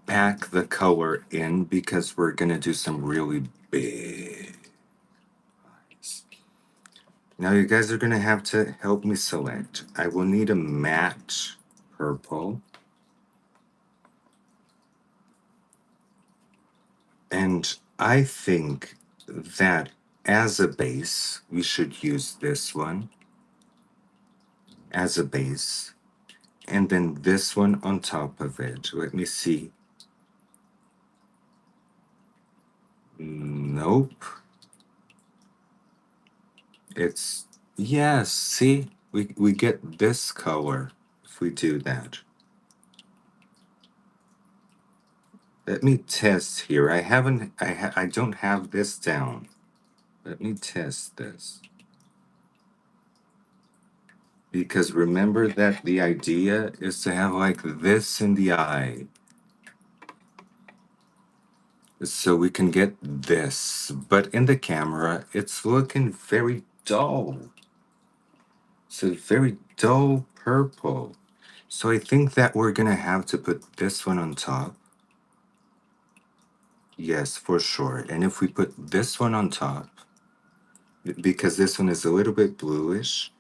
pack the color in because we're gonna do some really big eyes. Now you guys are gonna have to help me select. I will need a matte purple. And I think that as a base, we should use this one as a base. And then this one on top of it. Let me see. Nope. It's, yes, see? We get this color if we do that. Let me test here. I don't have this down. Let me test this. Because remember that the idea is to have like this in the eye. So we can get this. But in the camera, it's looking very dull. It's a very dull purple. So I think that we're gonna have to put this one on top. Yes, for sure. And if we put this one on top, because this one is a little bit bluish,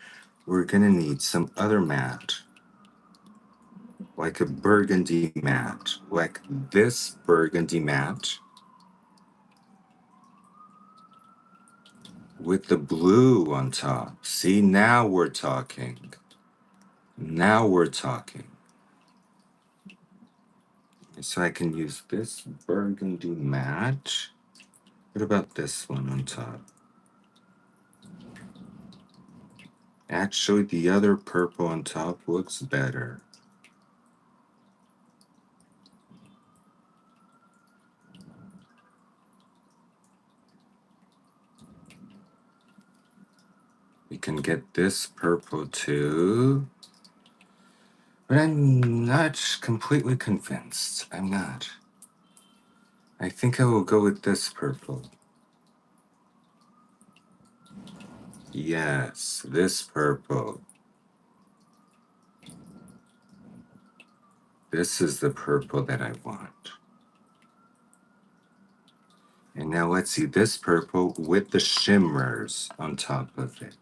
we're gonna need some other matte, like a burgundy matte, like this burgundy matte with the blue on top. See, now we're talking. Now we're talking. So I can use this burgundy matte. What about this one on top? Actually, the other purple on top looks better. We can get this purple too. But I'm not completely convinced. I'm not. I think I will go with this purple. Yes, this purple. This is the purple that I want. And now let's see this purple with the shimmers on top of it.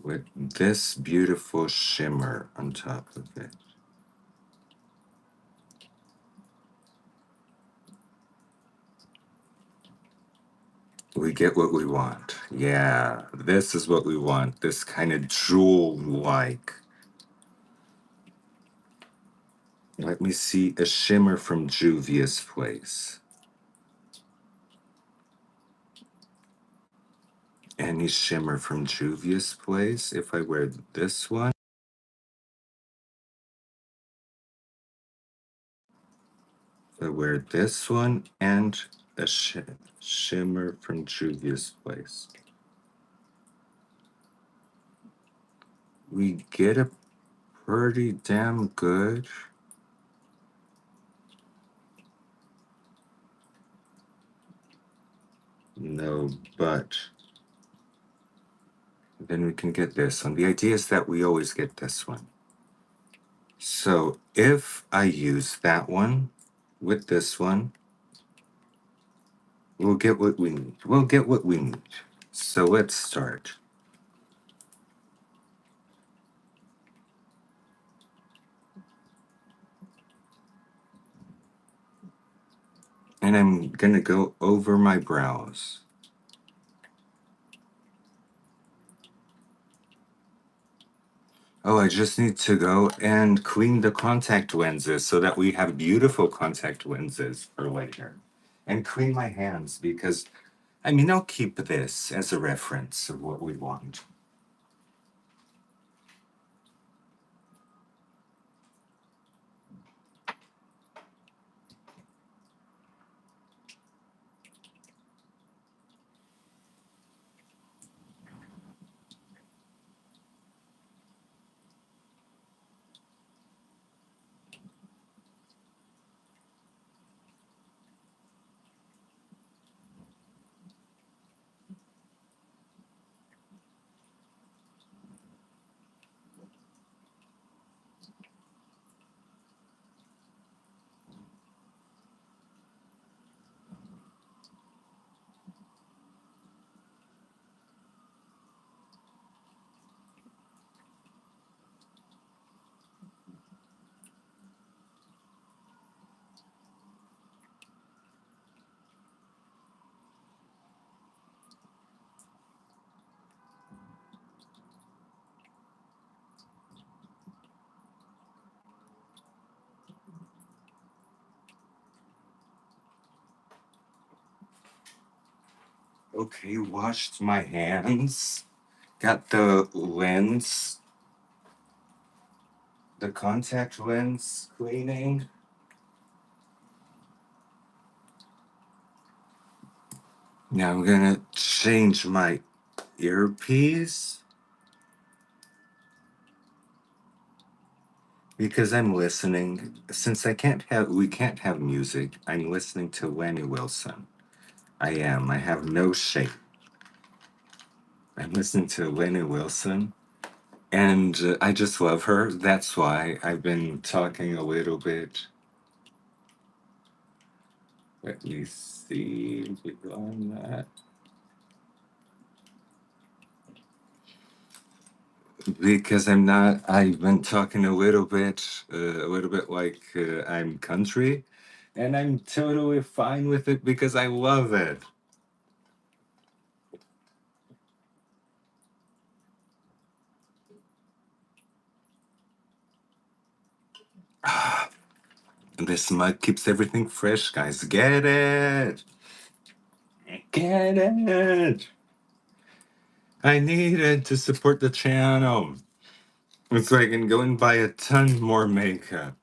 With this beautiful shimmer on top of it. We get what we want. Yeah, this is what we want. This kind of jewel-like. Let me see a shimmer from Juvia's Place. Any shimmer from Juvia's Place? If I wear this one, if I wear this one and a shimmer from Juvia's Place. We get a pretty damn good. No, but then we can get this one. The idea is that we always get this one. So if I use that one with this one, we'll get what we need. We'll get what we need. So let's start. And I'm going to go over my brows. Oh, I just need to go and clean the contact lenses so that we have beautiful contact lenses for later. And clean my hands because, I mean, I'll keep this as a reference of what we want. Okay, washed my hands. Got the lens, the contact lens cleaning. Now I'm gonna change my earpiece because I'm listening. Since we can't have music, I'm listening to Lenny Wilson. I am. I have no shame. I'm listening to Lenny Wilson, and I just love her. That's why I've been talking a little bit. Let me see on that. Because I'm not. I've been talking a little bit like I'm country, and I'm totally fine with it because I love it. Ah, this mug keeps everything fresh, guys. Get it? Get it? I need it to support the channel. It's like I can go and buy a ton more makeup.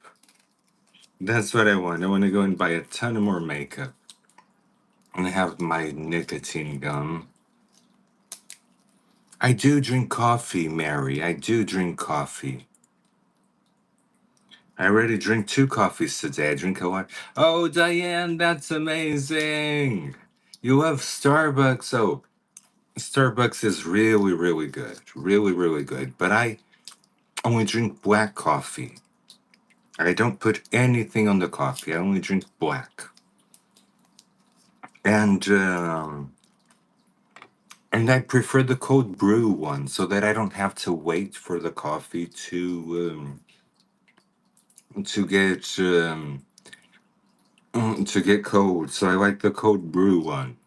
That's what I want. I want to go and buy a ton of more makeup. And I have my nicotine gum. I do drink coffee, Mary. I do drink coffee. I already drink 2 coffees today. I drink a lot. Oh, Diane, that's amazing. You love Starbucks. Oh, Starbucks is really, really good. Really, really good. But I only drink black coffee. I don't put anything on the coffee. I only drink black. And and I prefer the cold brew one so that I don't have to wait for the coffee to get cold. So I like the cold brew one.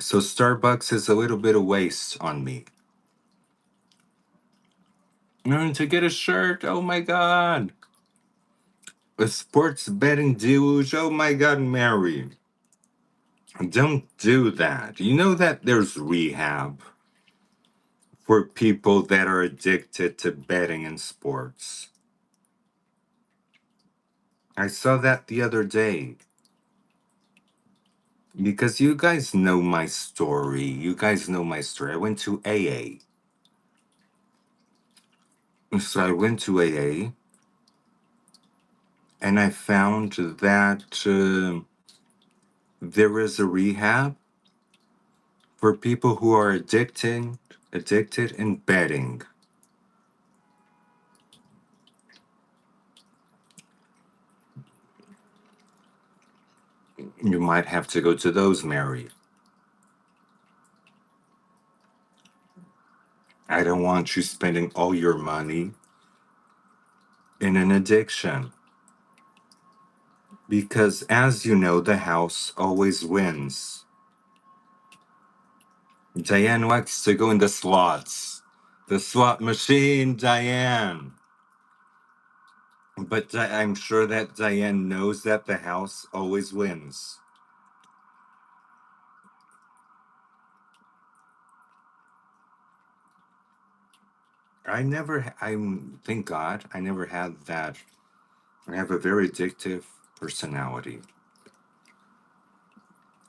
So Starbucks is a little bit of waste on me. And to get a shirt, oh my god. A sports betting deluge, oh my god, Mary. Don't do that. You know that there's rehab for people that are addicted to betting in sports. I saw that the other day. Because you guys know my story. You guys know my story. I went to AA. So I went to AA and I found that there is a rehab for people who are addicted in betting. You might have to go to those, Mary. I don't want you spending all your money in an addiction. Because, as you know, the house always wins. Diane likes to go in the slots. The slot machine, Diane. But I'm sure that Diane knows that the house always wins. Thank God, I never had that. I have a very addictive personality.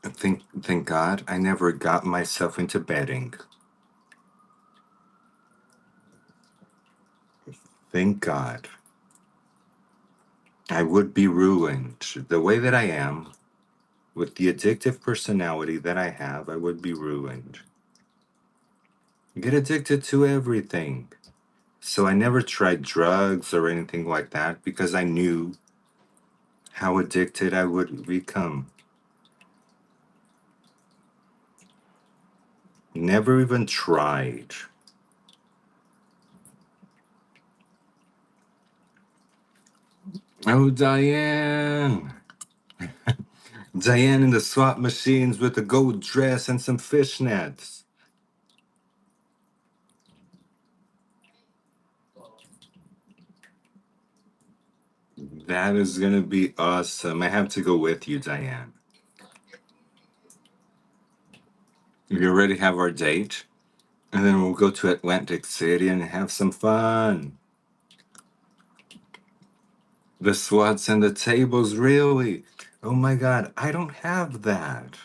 Thank God, I never got myself into betting. Thank God. I would be ruined. The way that I am, with the addictive personality that I have, I would be ruined. Get addicted to everything. So I never tried drugs or anything like that because I knew how addicted I would become. Never even tried. Oh, Diane. Diane in the slot machines with a gold dress and some fishnets. That is going to be awesome. I have to go with you, Diane. We already have our date. And then we'll go to Atlantic City and have some fun. The slots and the tables, really? Oh my God, I don't have that.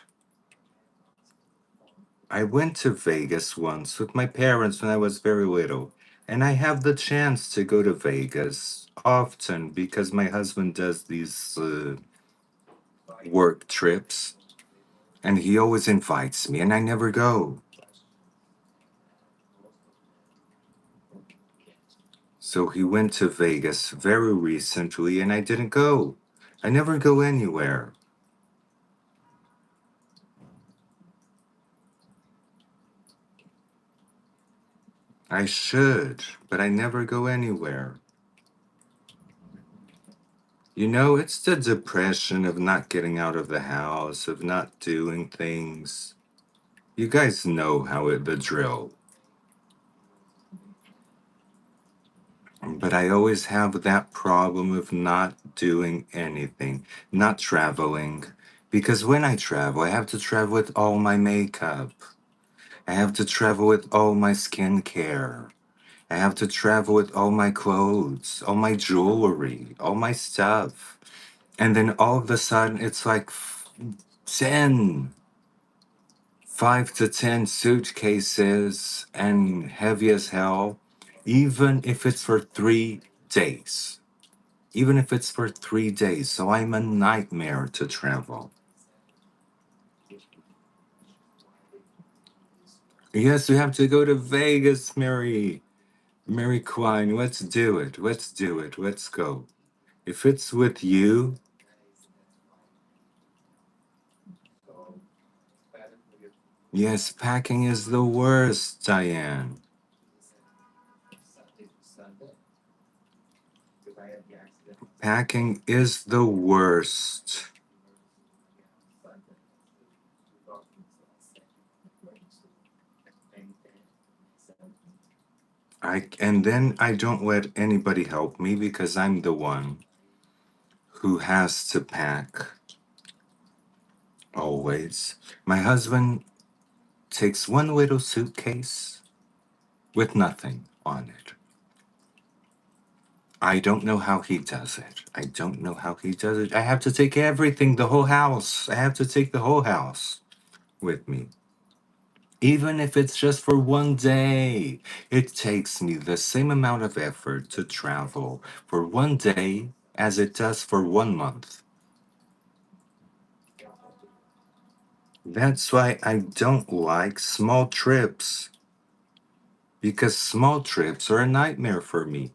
I went to Vegas once with my parents when I was very little, and I have the chance to go to Vegas often because my husband does these work trips, and he always invites me, and I never go. So he went to Vegas very recently, and I didn't go. I never go anywhere. I should, but I never go anywhere. You know, it's the depression of not getting out of the house, of not doing things. You guys know the drill. But I always have that problem of not doing anything, not traveling. Because when I travel, I have to travel with all my makeup. I have to travel with all my skincare. I have to travel with all my clothes, all my jewelry, all my stuff. And then all of a sudden, it's like 10, 5 to 10 suitcases and heavy as hell, even if it's for 3 days. Even if it's for 3 days. So I'm a nightmare to travel. Yes, we have to go to Vegas, Mary. Mary Quine, let's do it. Let's do it. Let's go. If it's with you, yes, packing is the worst, Diane. Packing is the worst. And then I don't let anybody help me because I'm the one who has to pack always. My husband takes one little suitcase with nothing on it. I don't know how he does it. I don't know how he does it. I have to take everything, the whole house. I have to take the whole house with me. Even if it's just for one day, it takes me the same amount of effort to travel for one day as it does for 1 month. That's why I don't like small trips, because small trips are a nightmare for me.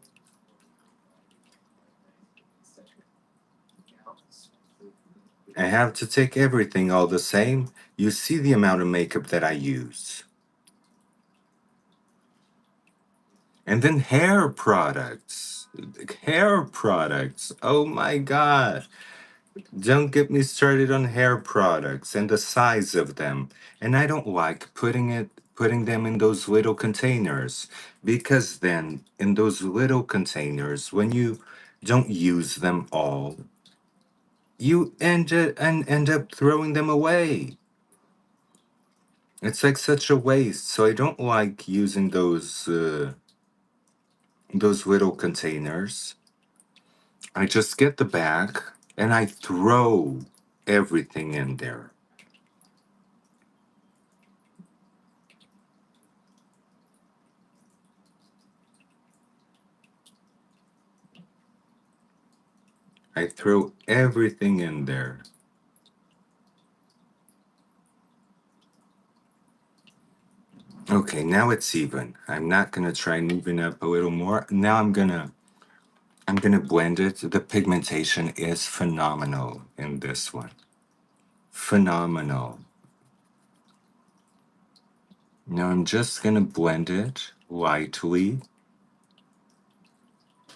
I have to take everything all the same. You see the amount of makeup that I use. And then hair products. Hair products. Oh my God. Don't get me started on hair products and the size of them. And I don't like putting them in those little containers, because then in those little containers, when you don't use them all, you end up throwing them away. It's like such a waste. So I don't like using those little containers. I just get the bag and I throw everything in there. I throw everything in there. Okay, now it's even. I'm not gonna try and even up a little more. Now I'm gonna blend it. The pigmentation is phenomenal in this one. Phenomenal. Now I'm just gonna blend it lightly.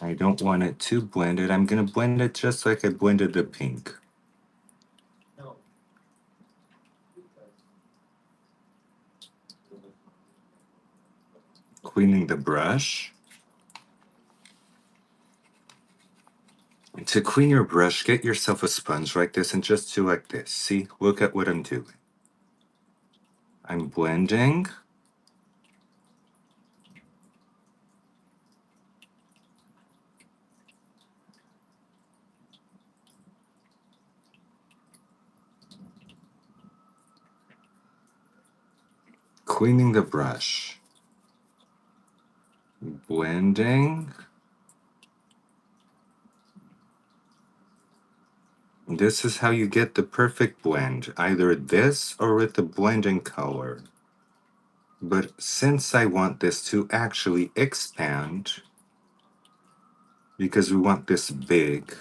I don't want it too blended. I'm gonna blend it just like I blended the pink. Cleaning the brush. To clean your brush, get yourself a sponge like this and just do like this. See, look at what I'm doing. I'm blending. Cleaning the brush. Blending. This is how you get the perfect blend, either this or with the blending color. But since I want this to actually expand, because we want this big,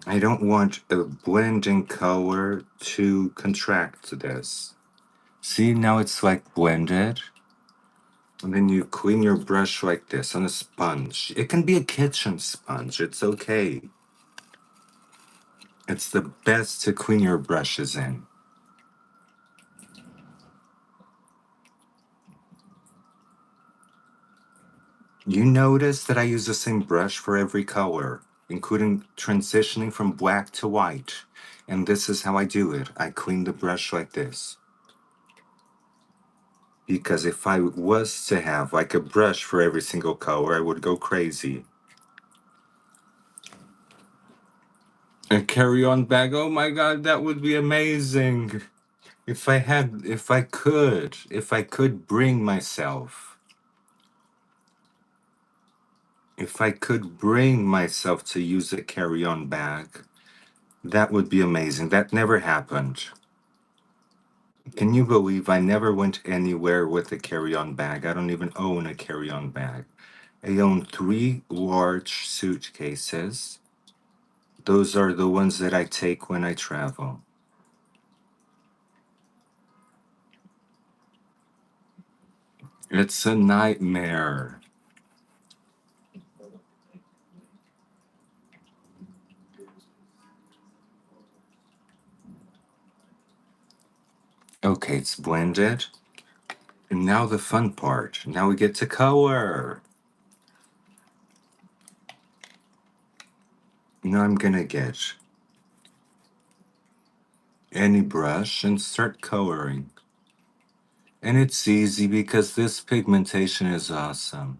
I don't want a blending color to contract this. See, now it's like blended. And then you clean your brush like this on a sponge. It can be a kitchen sponge, it's okay. It's the best to clean your brushes in. You notice that I use the same brush for every color, including transitioning from black to white. And this is how I do it. I clean the brush like this. Because if I was to have like a brush for every single color, I would go crazy. A carry-on bag, oh my God, that would be amazing. If I could bring myself, if I could bring myself to use a carry-on bag, that would be amazing. That never happened. Can you believe I never went anywhere with a carry-on bag? I don't even own a carry-on bag. I own 3 large suitcases. Those are the ones that I take when I travel. It's a nightmare. Okay, it's blended. And now the fun part. Now we get to color. Now I'm gonna get any brush and start coloring. And it's easy because this pigmentation is awesome.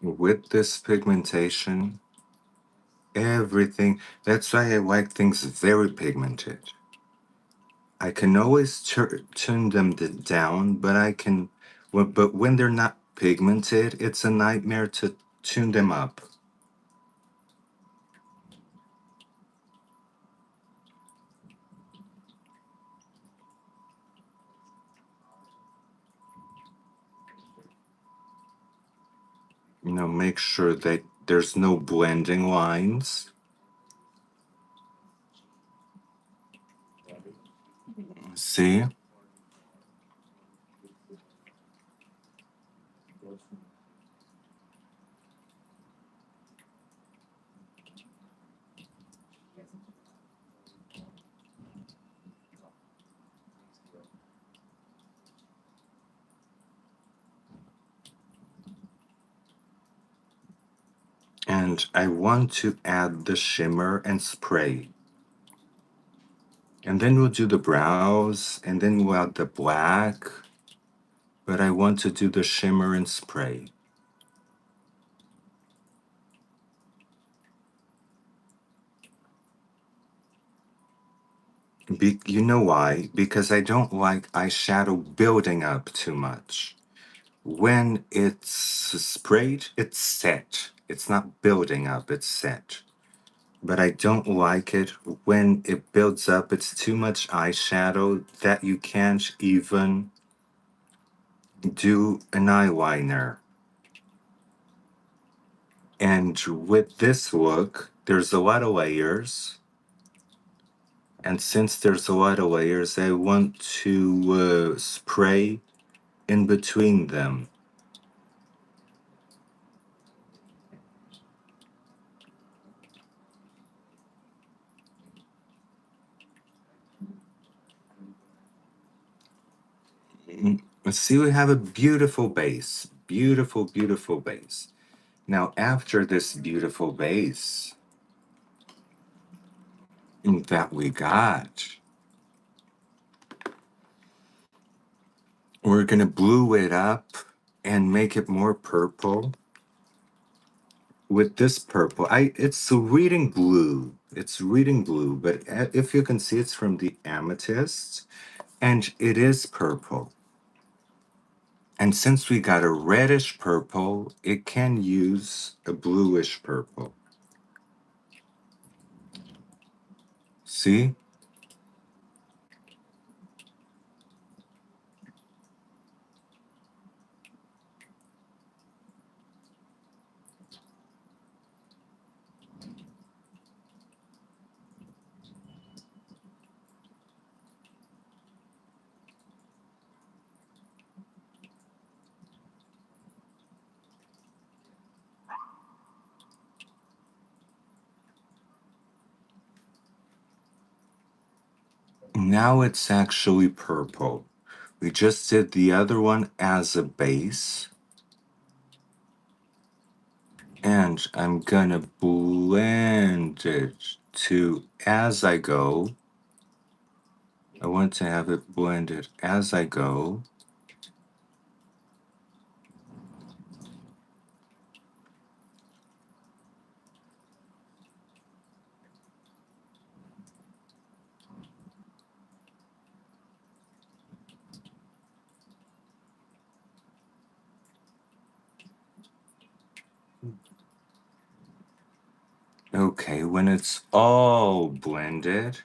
With this pigmentation, everything, that's why I like things very pigmented. I can always turn them down, but but when they're not pigmented, it's a nightmare to tune them up. Make sure that there's no blending lines. See? And I want to add the shimmer and spray. And then we'll do the brows, and then we'll add the black. But I want to do the shimmer and spray. You know why? Because I don't like eyeshadow building up too much. When it's sprayed, it's set. It's not building up, it's set. But I don't like it when it builds up. It's too much eyeshadow that you can't even do an eyeliner. And with this look, there's a lot of layers. And since there's a lot of layers, I want to spray in between them. Let's see, we have a beautiful base. Beautiful, beautiful base. Now, after this beautiful base that we got, we're going to blue it up and make it more purple. With this purple, it's reading blue. It's reading blue, but if you can see, it's from the amethyst, and it is purple. And since we got a reddish purple, it can use a bluish purple. See? Now it's actually purple. We just did the other one as a base. And I'm gonna blend it to as I go. I want to have it blended as I go. Okay, when it's all blended,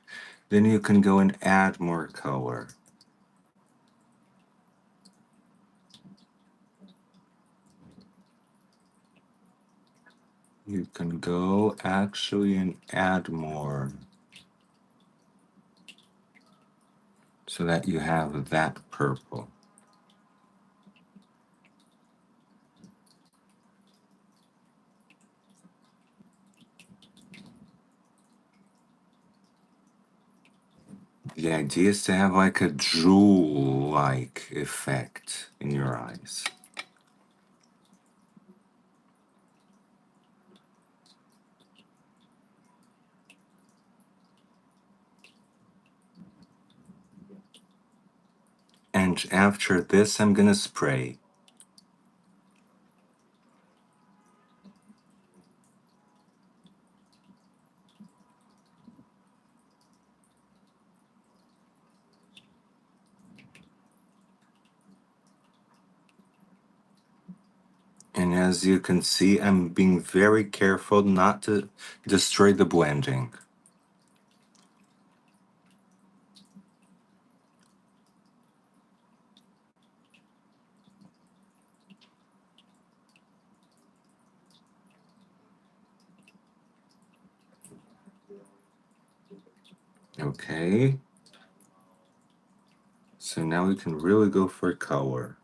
then you can go and add more color. You can go actually and add more so that you have that purple. The idea is to have like a jewel-like effect in your eyes. And after this, I'm gonna spray. And as you can see, I'm being very careful not to destroy the blending. Okay. So now we can really go for color.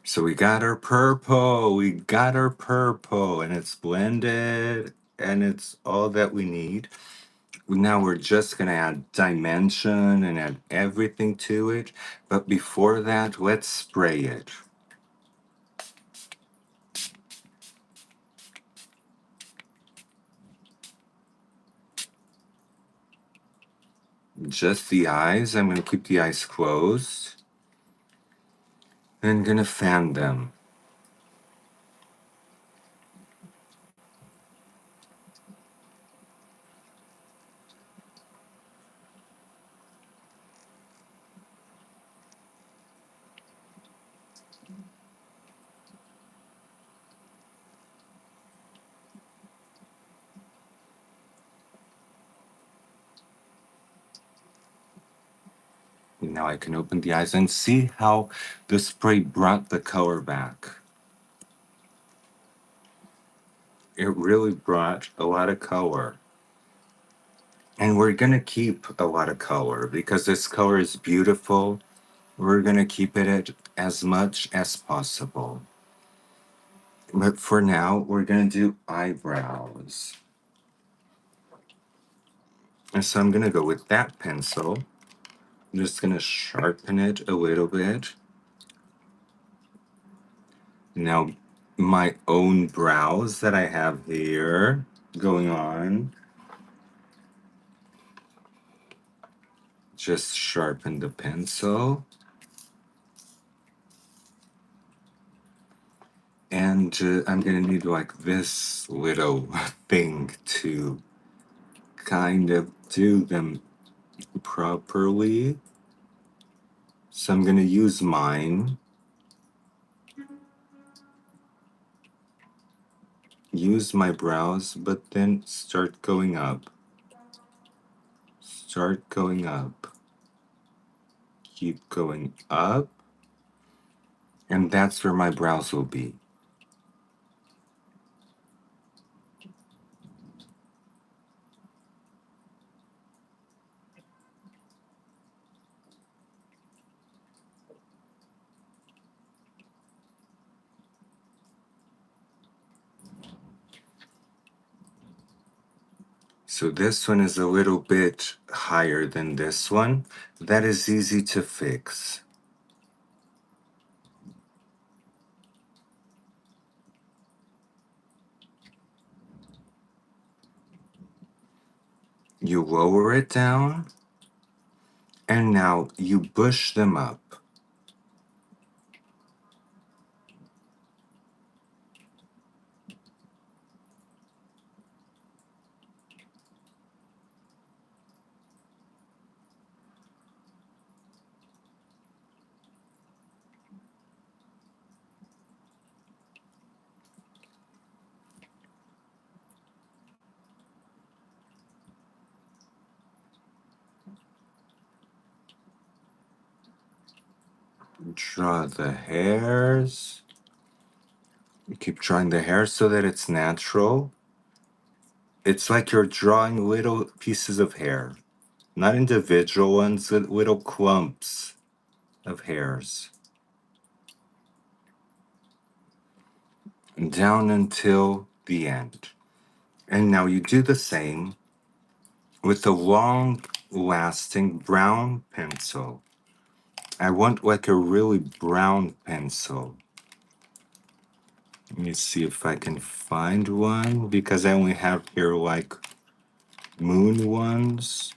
So we got our purple, and it's blended, and it's all that we need. Now we're just gonna add dimension and add everything to it. But before that, let's spray it. Just the eyes. I'm gonna keep the eyes closed. And gonna fan them. Now I can open the eyes and see how the spray brought the color back. It really brought a lot of color. And we're gonna keep a lot of color because this color is beautiful. We're gonna keep it at as much as possible. But for now, we're gonna do eyebrows. And so I'm gonna go with that pencil. I'm just gonna sharpen it a little bit. Now, my own brows that I have here going on. Just sharpen the pencil. And I'm gonna need like this little thing to kind of do them properly. So I'm gonna use mine. Use my brows, but then start going up. Start going up. Keep going up. And that's where my brows will be. So this one is a little bit higher than this one. That is easy to fix. You lower it down, and now you bush them up. Draw the hairs. You keep drawing the hair so that it's natural. It's like you're drawing little pieces of hair, not individual ones, but little clumps of hairs. Down until the end. And now you do the same with a long lasting brown pencil. I want like a really brown pencil. Let me see if I can find one because I only have here like moon ones.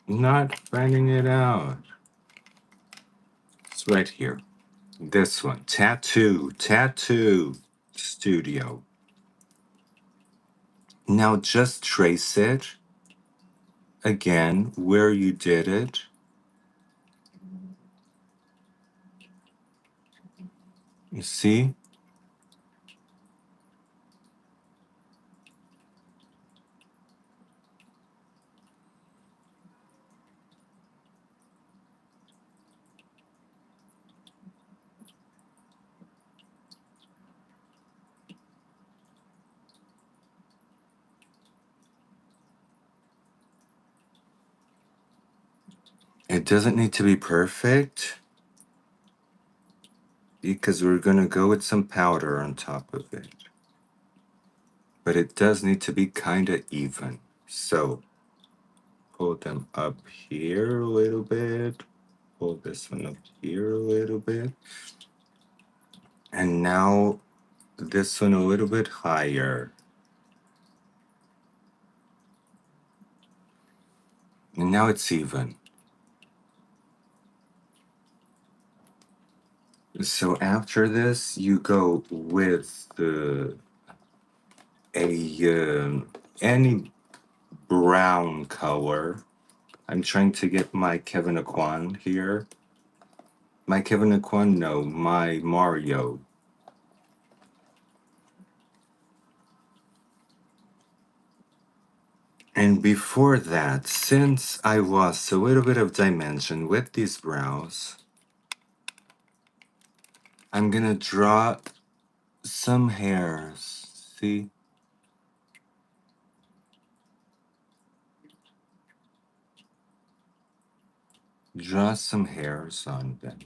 Not finding it out. It's right here. This one, Tattoo Studio. Now just trace it again where you did it. You see? It doesn't need to be perfect because we're gonna go with some powder on top of it. But it does need to be kinda even. So pull them up here a little bit. Pull this one up here a little bit. And now this one a little bit higher. And now it's even. So after this, you go with any brown color. I'm trying to get my Kevin Aquan here. My Kevin Aquan, no, my Mario. And before that, since I lost a little bit of dimension with these brows, I'm gonna draw some hairs. See? Draw some hairs on them.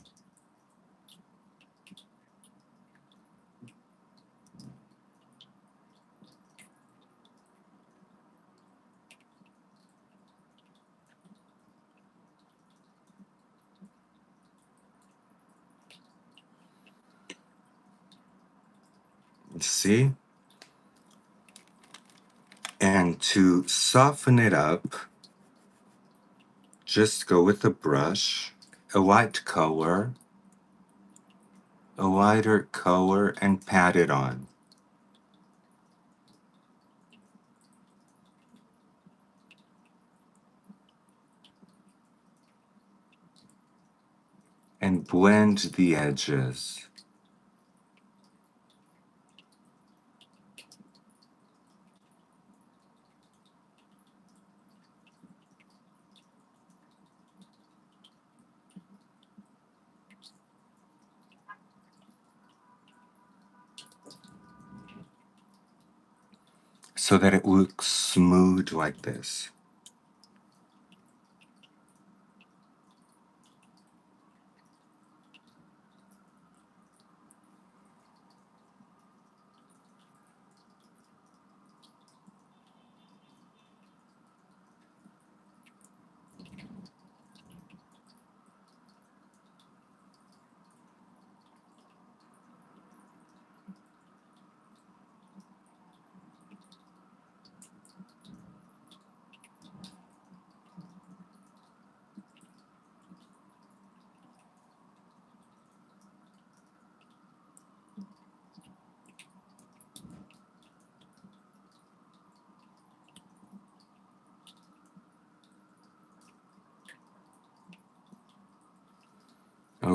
See? And to soften it up, just go with a brush, a light color, a lighter color, and pat it on. And blend the edges. So that it looks smooth like this.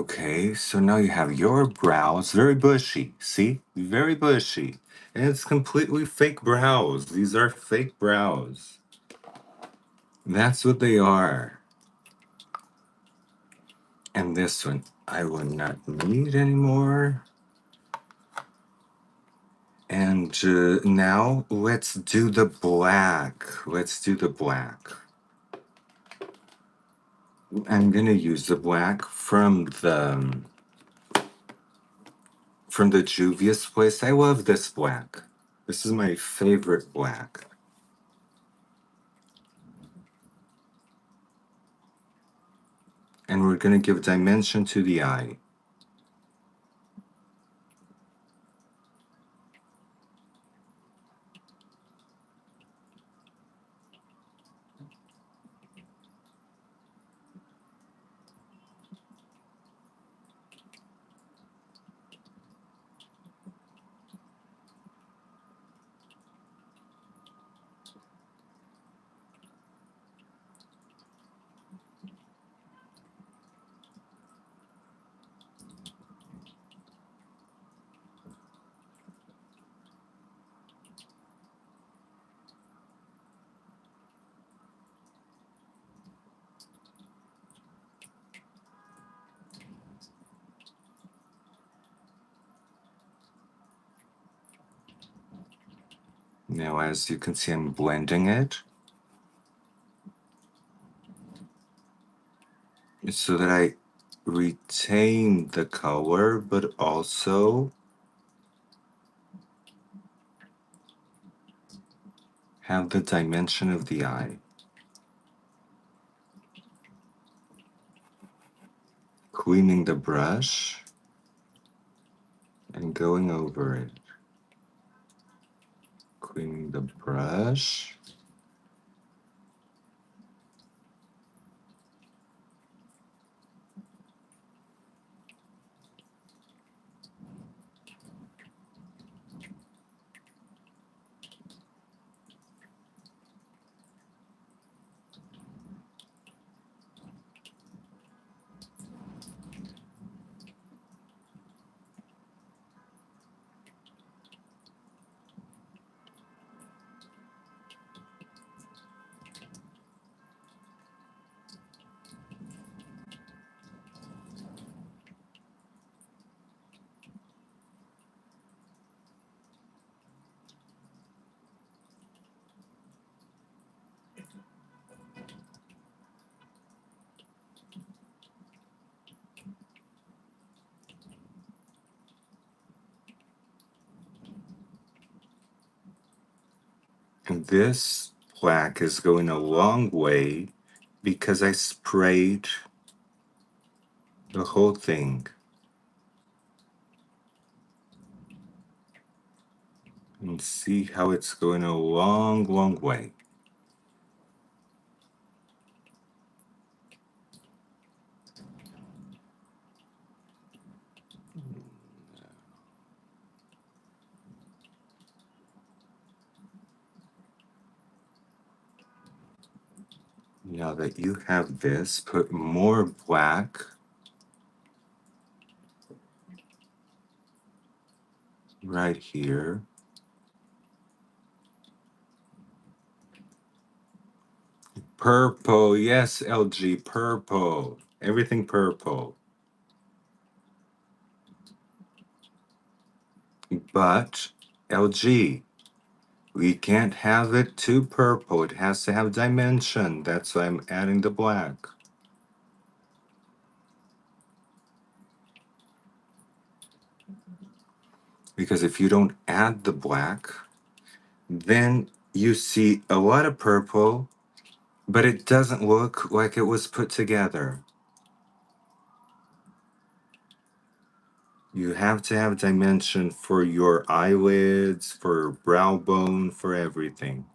Okay, so now you have your brows, very bushy. See? Very bushy. And it's completely fake brows. These are fake brows. That's what they are. And this one, I will not need anymore. And now let's do the black. Let's do the black. I'm gonna use the black from the Juvia's place. I love this black. This is my favorite black. And we're gonna give dimension to the eye. Now, as you can see, I'm blending it so that I retain the color, but also have the dimension of the eye. Cleaning the brush and going over it. Cleaning the brush. And this black is going a long way because I sprayed the whole thing. And see how it's going a long, long way. Now that you have this, put more black right here. Purple, yes, LG, purple. Everything purple. But LG, we can't have it too purple. It has to have dimension. That's why I'm adding the black. Because if you don't add the black, then you see a lot of purple, but it doesn't look like it was put together. You have to have dimension for your eyelids, for brow bone, for everything.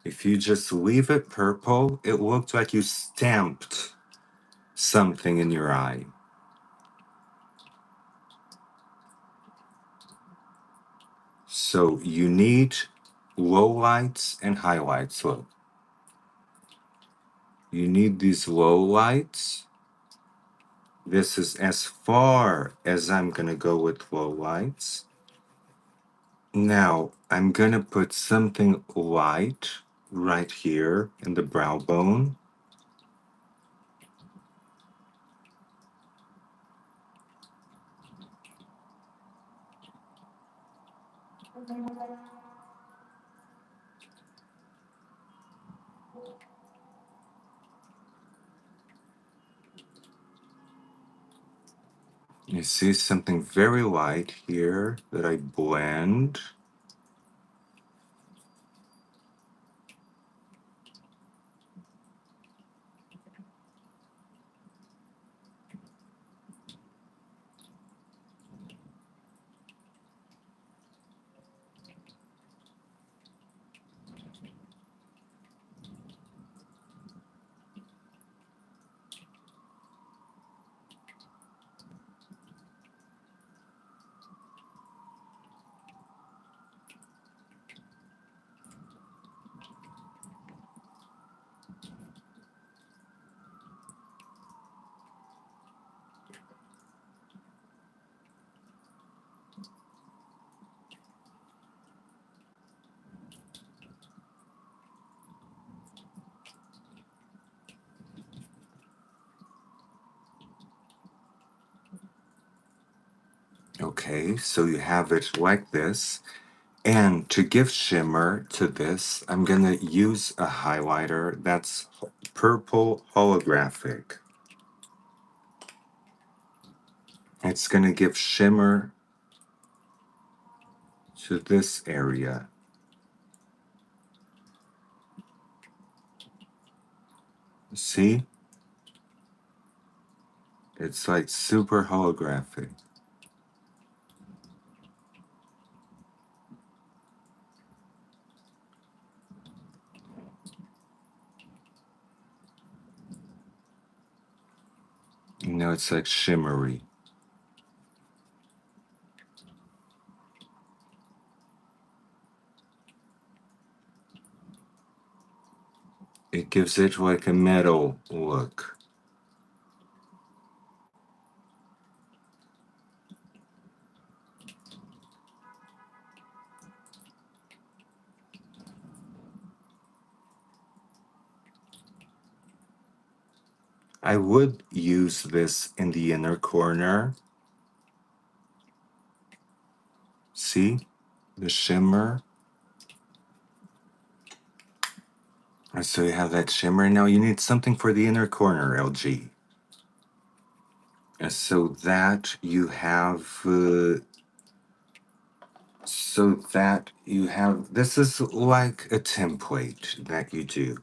If you just leave it purple, it looks like you stamped something in your eye. So you need low lights and highlights. Look, You need these low lights. This is as far as I'm gonna go with low lights. Now, I'm gonna put something light right here in the brow bone. You see something very light here that I blend. Okay, so you have it like this. And to give shimmer to this, I'm gonna use a highlighter that's purple holographic. It's gonna give shimmer to this area. See? It's like super holographic. You know, it's like shimmery. It gives it like a metal look. I would use this in the inner corner. See? The shimmer. And so you have that shimmer. Now you need something for the inner corner, LG. And so that you have, this is like a template that you do.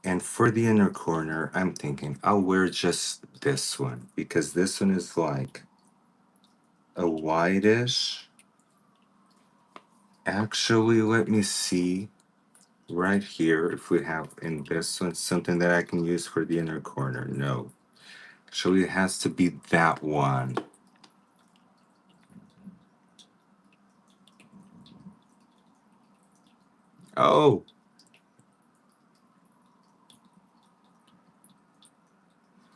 And for the inner corner, I'm thinking I'll wear just this one because this one is like a whitish. Actually, let me see right here if we have in this one something that I can use for the inner corner. No. Actually, it has to be that one. Oh,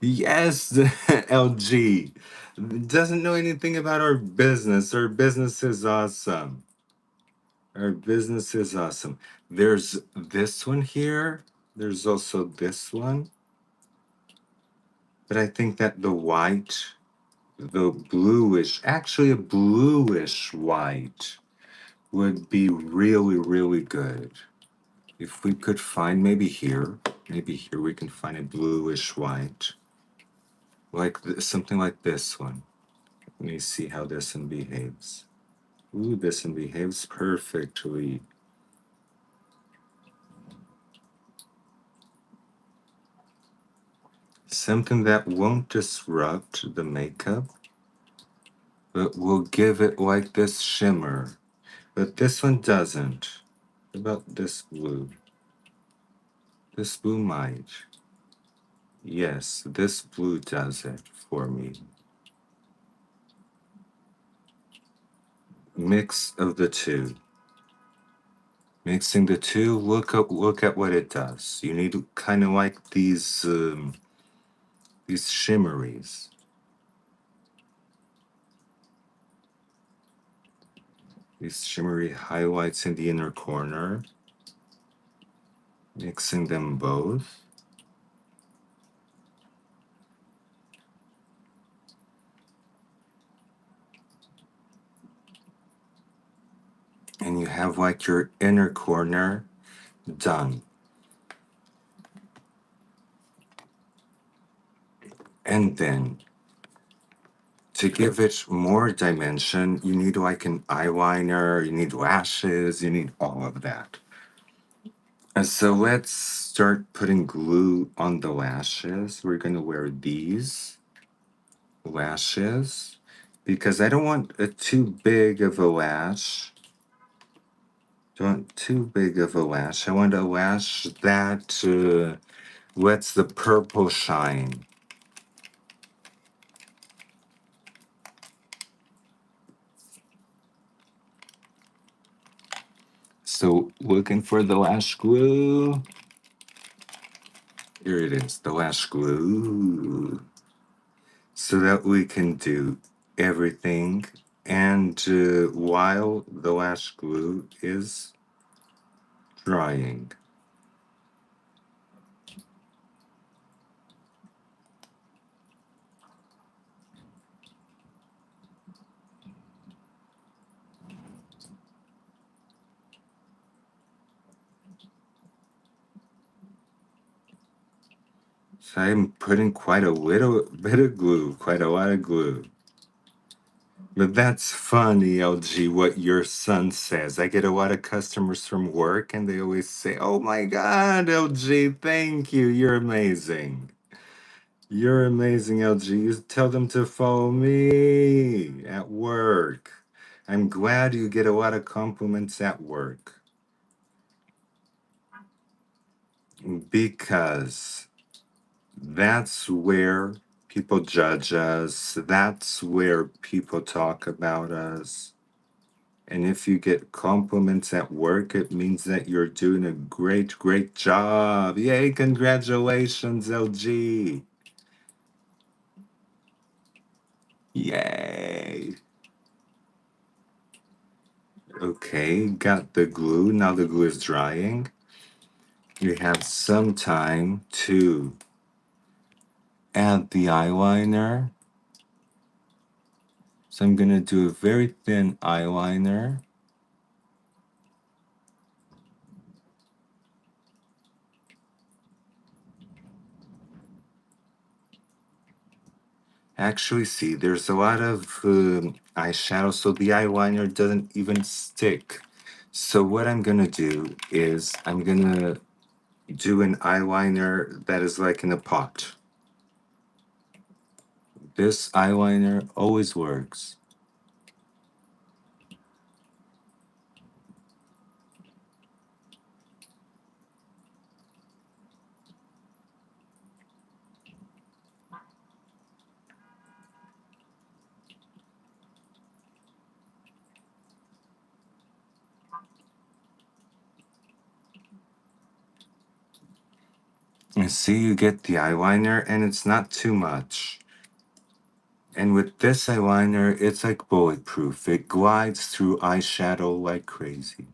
yes, LG. Doesn't know anything about our business. Our business is awesome. Our business is awesome. There's this one here. There's also this one. But I think that the white, the bluish, actually a bluish white would be really, really good. If we could find maybe here we can find a bluish white. Like something like this one. Let me see how this one behaves. Ooh, this one behaves perfectly. Something that won't disrupt the makeup, but will give it like this shimmer. But this one doesn't. What about this blue? This blue might. Yes, this blue does it for me. Mix of the two. Mixing the two, look at what it does. You need kind of like these shimmeries. These shimmery highlights in the inner corner. Mixing them both. And you have like your inner corner done. And then to give it more dimension, you need like an eyeliner, you need lashes, you need all of that. And so let's start putting glue on the lashes. We're going to wear these lashes because I don't want a too big of a lash. Don't want too big of a lash. I want a lash that lets the purple shine. So looking for the lash glue. Here it is, the lash glue. So that we can do everything. And while the lash glue is drying. So I'm putting quite a little bit of glue, quite a lot of glue. But that's funny, LG, what your son says. I get a lot of customers from work and they always say, "Oh my God, LG, thank you. You're amazing. You're amazing, LG. You tell them to follow me at work." I'm glad you get a lot of compliments at work because that's where people judge us. That's where people talk about us. And if you get compliments at work, it means that you're doing a great, great job. Yay, congratulations, LG. Yay. Okay, got the glue. Now the glue is drying. We have some time to add the eyeliner. So I'm going to do a very thin eyeliner. Actually, see, there's a lot of eyeshadow, so the eyeliner doesn't even stick. So what I'm gonna do is I'm gonna do an eyeliner that is like in a pot. This eyeliner always works. And see, you get the eyeliner and it's not too much. And with this eyeliner, it's like bulletproof. It glides through eyeshadow like crazy.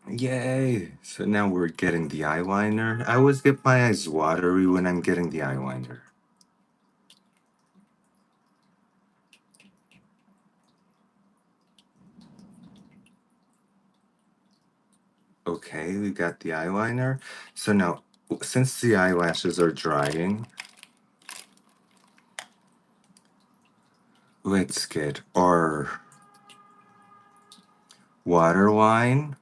Yay! So now we're getting the eyeliner. I always get my eyes watery when I'm getting the eyeliner. Okay, we got the eyeliner. So now, since the eyelashes are drying, let's get our waterline.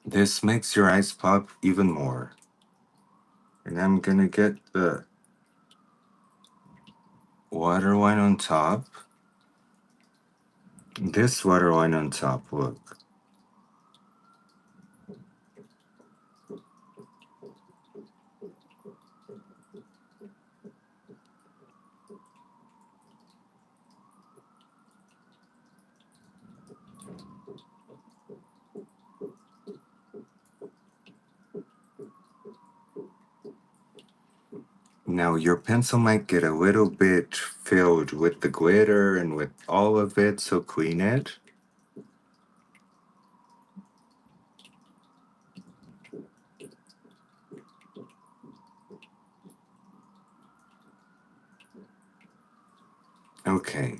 This makes your eyes pop even more. And I'm gonna get the waterline on top. This waterline on top, look. Now your pencil might get a little bit filled with the glitter and with all of it, so clean it. Okay.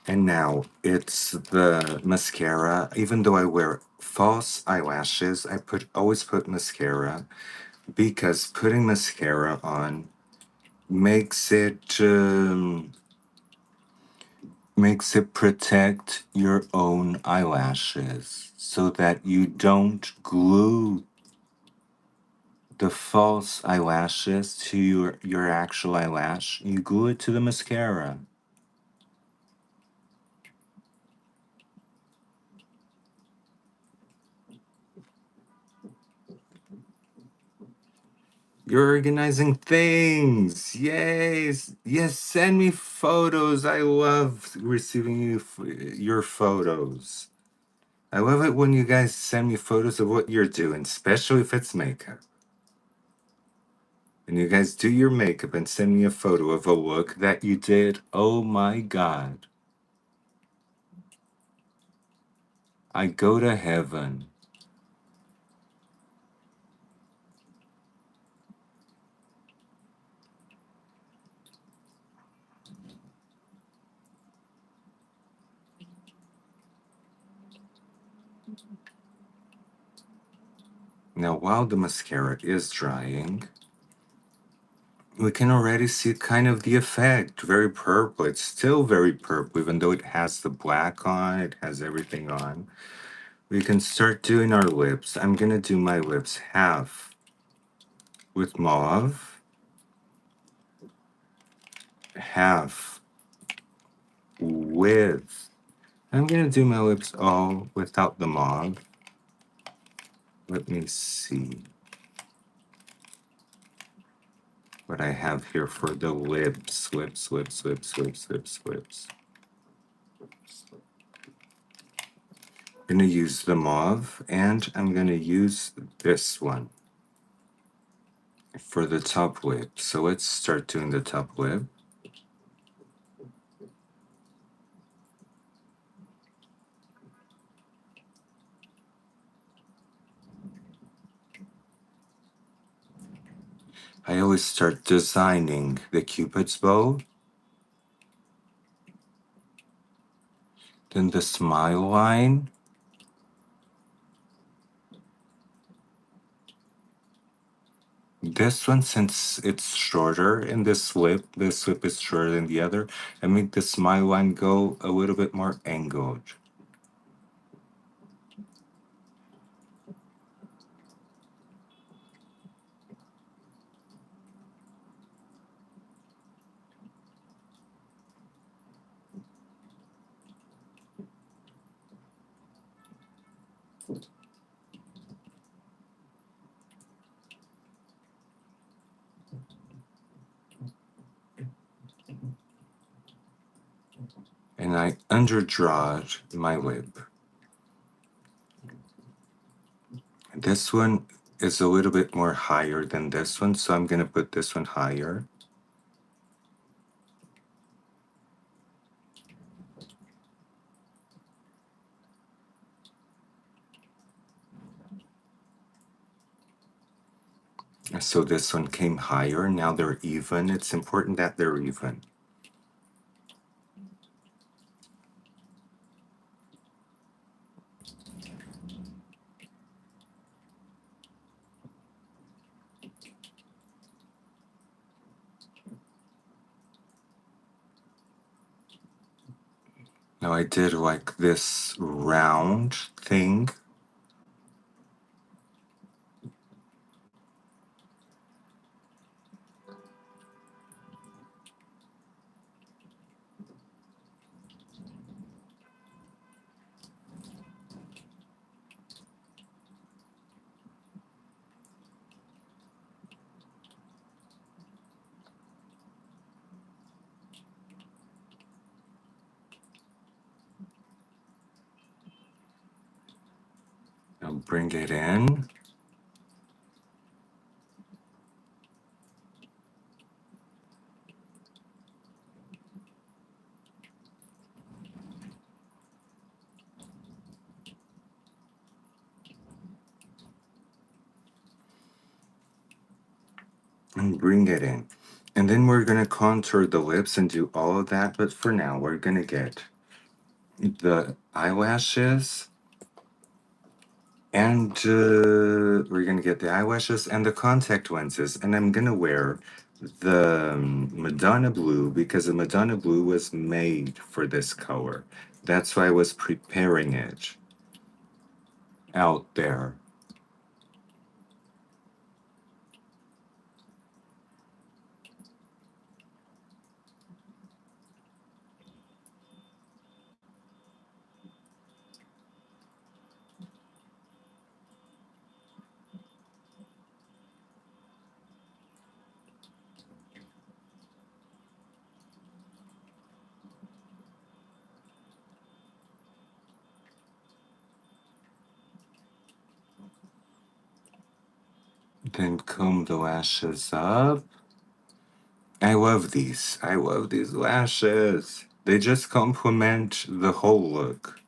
And now it's the mascara. Even though I wear false eyelashes, always put mascara because putting mascara on makes it protect your own eyelashes so that you don't glue the false eyelashes to your actual eyelash. You glue it to the mascara. You're organizing things. Yes. Yes, send me photos. I love receiving your photos. I love it when you guys send me photos of what you're doing, especially if it's makeup. And you guys do your makeup and send me a photo of a look that you did. Oh my God. I go to heaven. Now, while the mascara is drying, we can already see kind of the effect. Very purple. It's still very purple, even though it has the black on, it has everything on. We can start doing our lips. I'm gonna do my lips half with mauve, half with. I'm gonna do my lips all without the mauve. Let me see what I have here for the lips. Lips, lips, lips, lips, lips, lips. I'm gonna use the mauve and I'm gonna use this one for the top lip. So let's start doing the top lip. I always start designing the cupid's bow, then the smile line, this one, since it's shorter in this lip is shorter than the other, I make the smile line go a little bit more angled. And I underdraw my lip. This one is a little bit more higher than this one, so I'm gonna put this one higher. So this one came higher. Now they're even. It's important that they're even. Now I did like this round thing. Now bring it in. And bring it in. And then we're going to contour the lips and do all of that. But for now, we're going to get the eyelashes and we're going to get the eyelashes and the contact lenses. And I'm going to wear the Madonna Blue because the Madonna Blue was made for this color. That's why I was preparing it out there. Then comb the lashes up. I love these. I love these lashes. They just complement the whole look.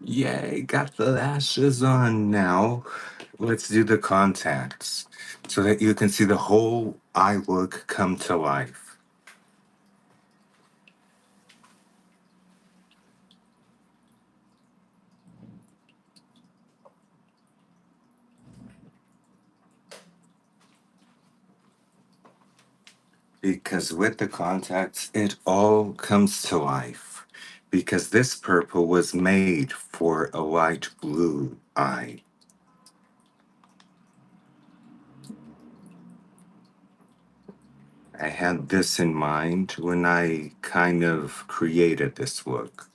Yay, got the lashes on now. Let's do the contacts so that you can see the whole eye look come to life. Because with the contacts, it all comes to life. Because this purple was made for a light blue eye. I had this in mind when I kind of created this look.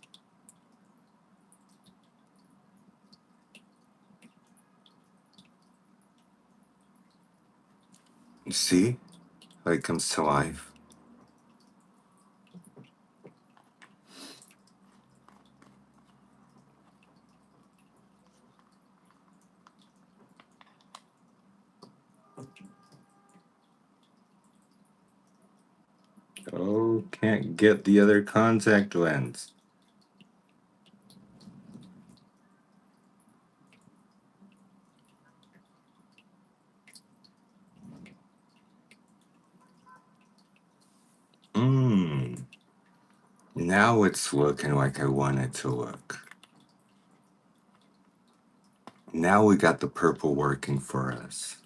You see how it comes to life? Oh, can't get the other contact lens. Mmm. Now it's looking like I want it to look. Now we got the purple working for us.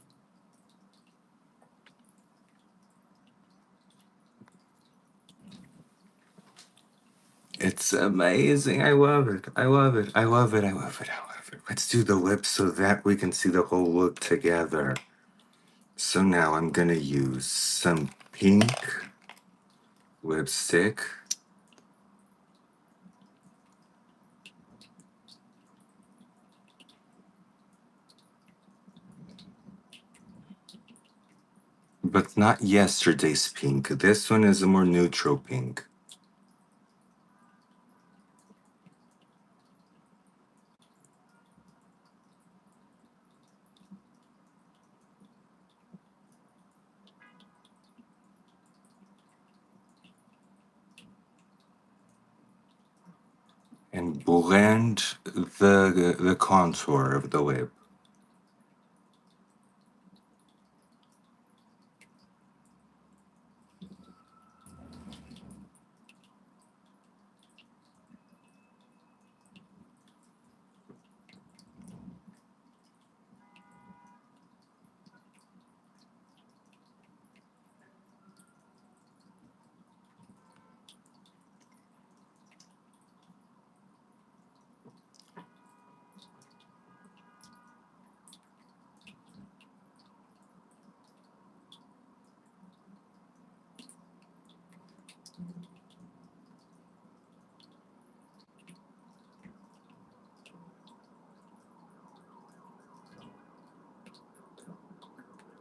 It's amazing. I love it. I love it. I love it. I love it. I love it. Let's do the lips so that we can see the whole look together. So now I'm going to use some pink lipstick. But not yesterday's pink. This one is a more neutral pink. And blend the contour of the lip.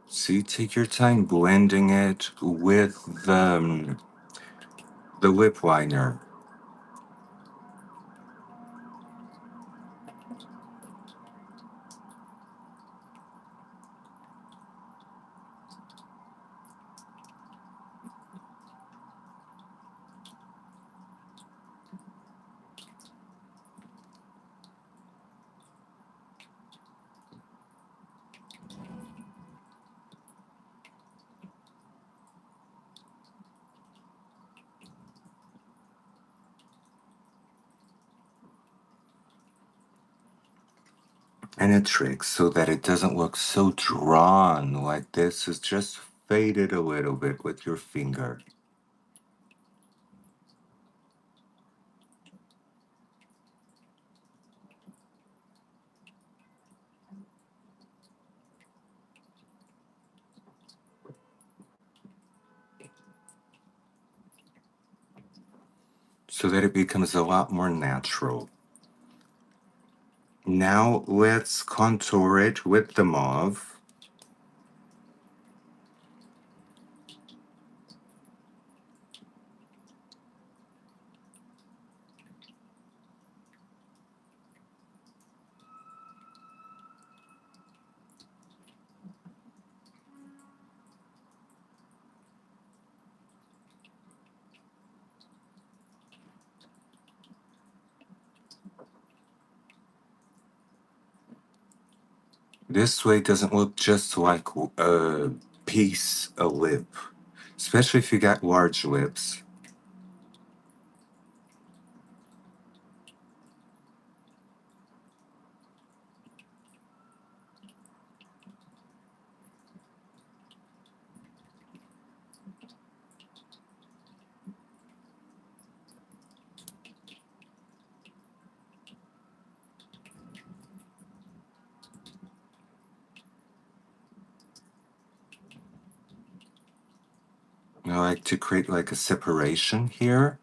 See, take your time blending it with the lip liner. And a trick so that it doesn't look so drawn like this is just fade it a little bit with your finger. So that it becomes a lot more natural. Now let's contour it with the mauve. This way it doesn't look just like a piece of lip, especially if you got large lips. I like to create like a separation here.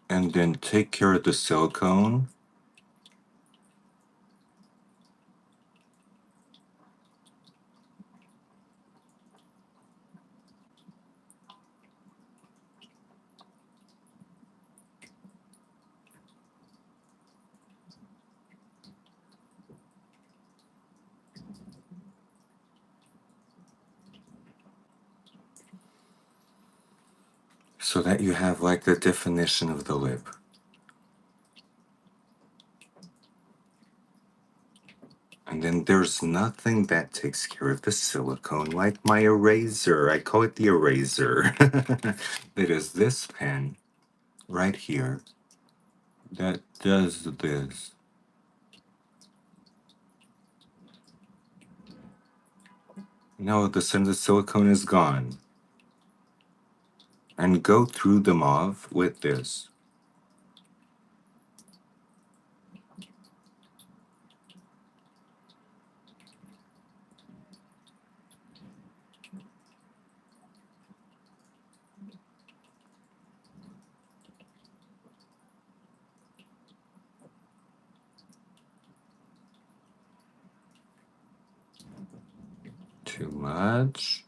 And then take care of the silicone. So that you have like the definition of the lip. And then there's nothing that takes care of the silicone like my eraser. I call it the eraser. It is this pen right here that does this. No, the silicone is gone. And go through the mauve with this. much.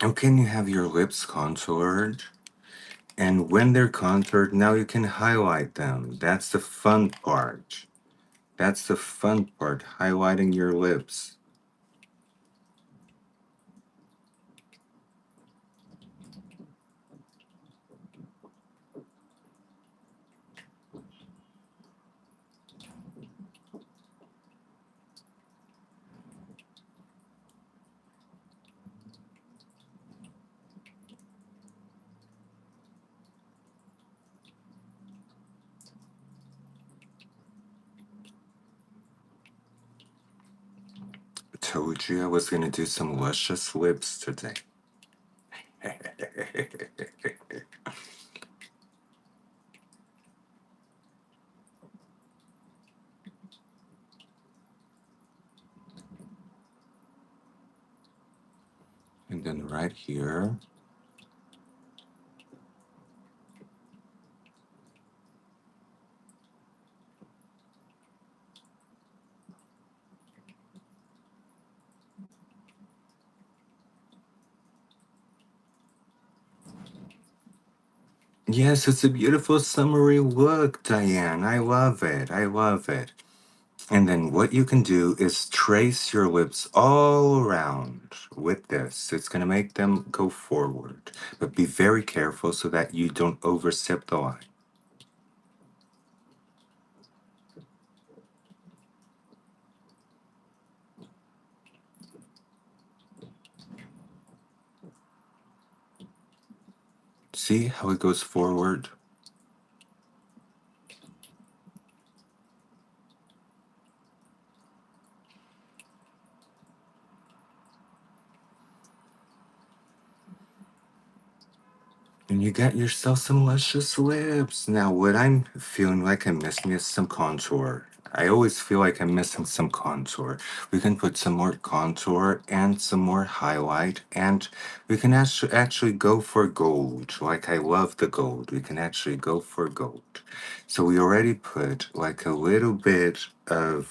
Okay, you have your lips contoured. And when they're contoured, now you can highlight them. That's the fun part. That's the fun part, highlighting your lips. I told you I was gonna do some luscious lips today. And then right here, yes, it's a beautiful summery look, Diane. I love it. I love it. And then what you can do is trace your lips all around with this. It's going to make them go forward. But be very careful so that you don't overstep the line. See how it goes forward? And you got yourself some luscious lips. Now, what I'm feeling like I'm missing is some contour. I always feel like I'm missing some contour. We can put some more contour and some more highlight, and we can actually go for gold. Like I love the gold. We can actually go for gold. So we already put like a little bit of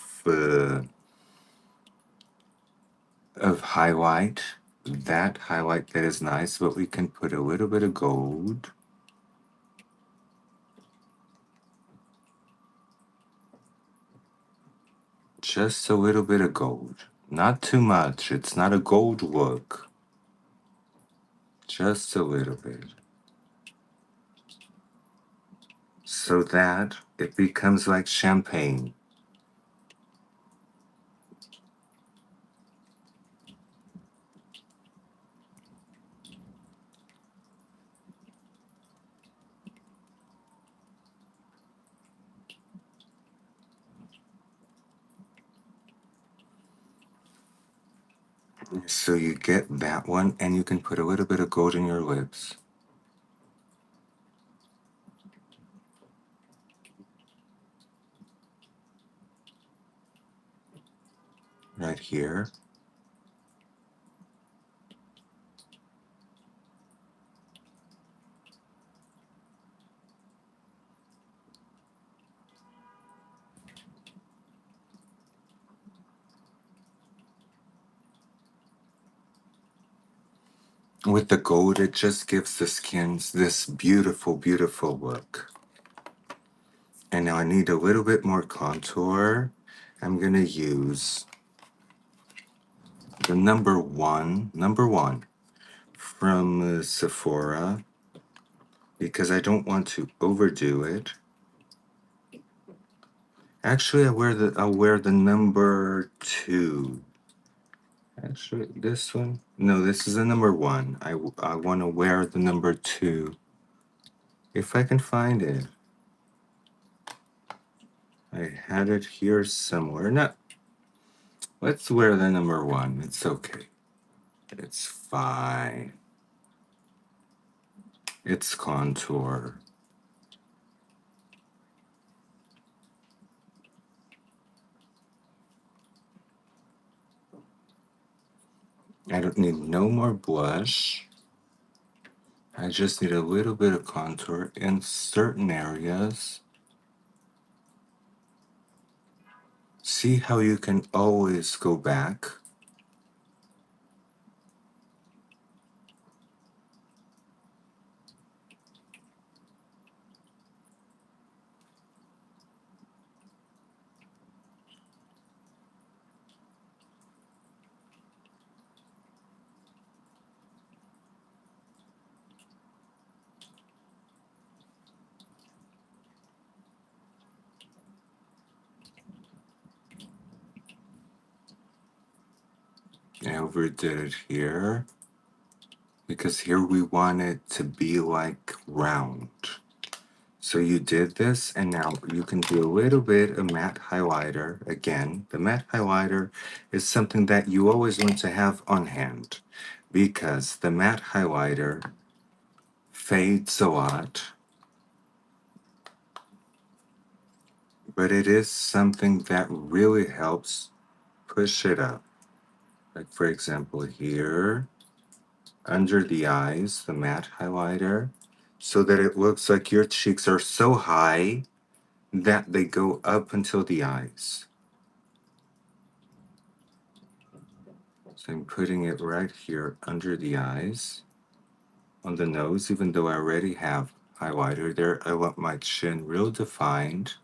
highlight. That highlight that is nice, but we can put a little bit of gold. Just a little bit of gold. Not too much. It's not a gold look. Just a little bit. So that it becomes like champagne. So you get that one, and you can put a little bit of gold in your lips. Right here. With the gold, it just gives the skins this beautiful, beautiful look. And now I need a little bit more contour. I'm gonna use the number one from Sephora, because I don't want to overdo it. Actually, I'll wear the number 2. Actually, this one? No, this is the number 1. I want to wear the number 2. If I can find it. I had it here somewhere. No, let's wear the number 1. It's okay. It's fine. It's contour. I don't need no more blush. I just need a little bit of contour in certain areas. See how you can always go back? I overdid it here because here we want it to be like round. So you did this, and now you can do a little bit of matte highlighter. Again, the matte highlighter is something that you always want to have on hand because the matte highlighter fades a lot, but it is something that really helps push it up. Like, for example, here, under the eyes, the matte highlighter, so that it looks like your cheeks are so high that they go up until the eyes. So I'm putting it right here under the eyes, on the nose, even though I already have highlighter there. I want my chin real defined,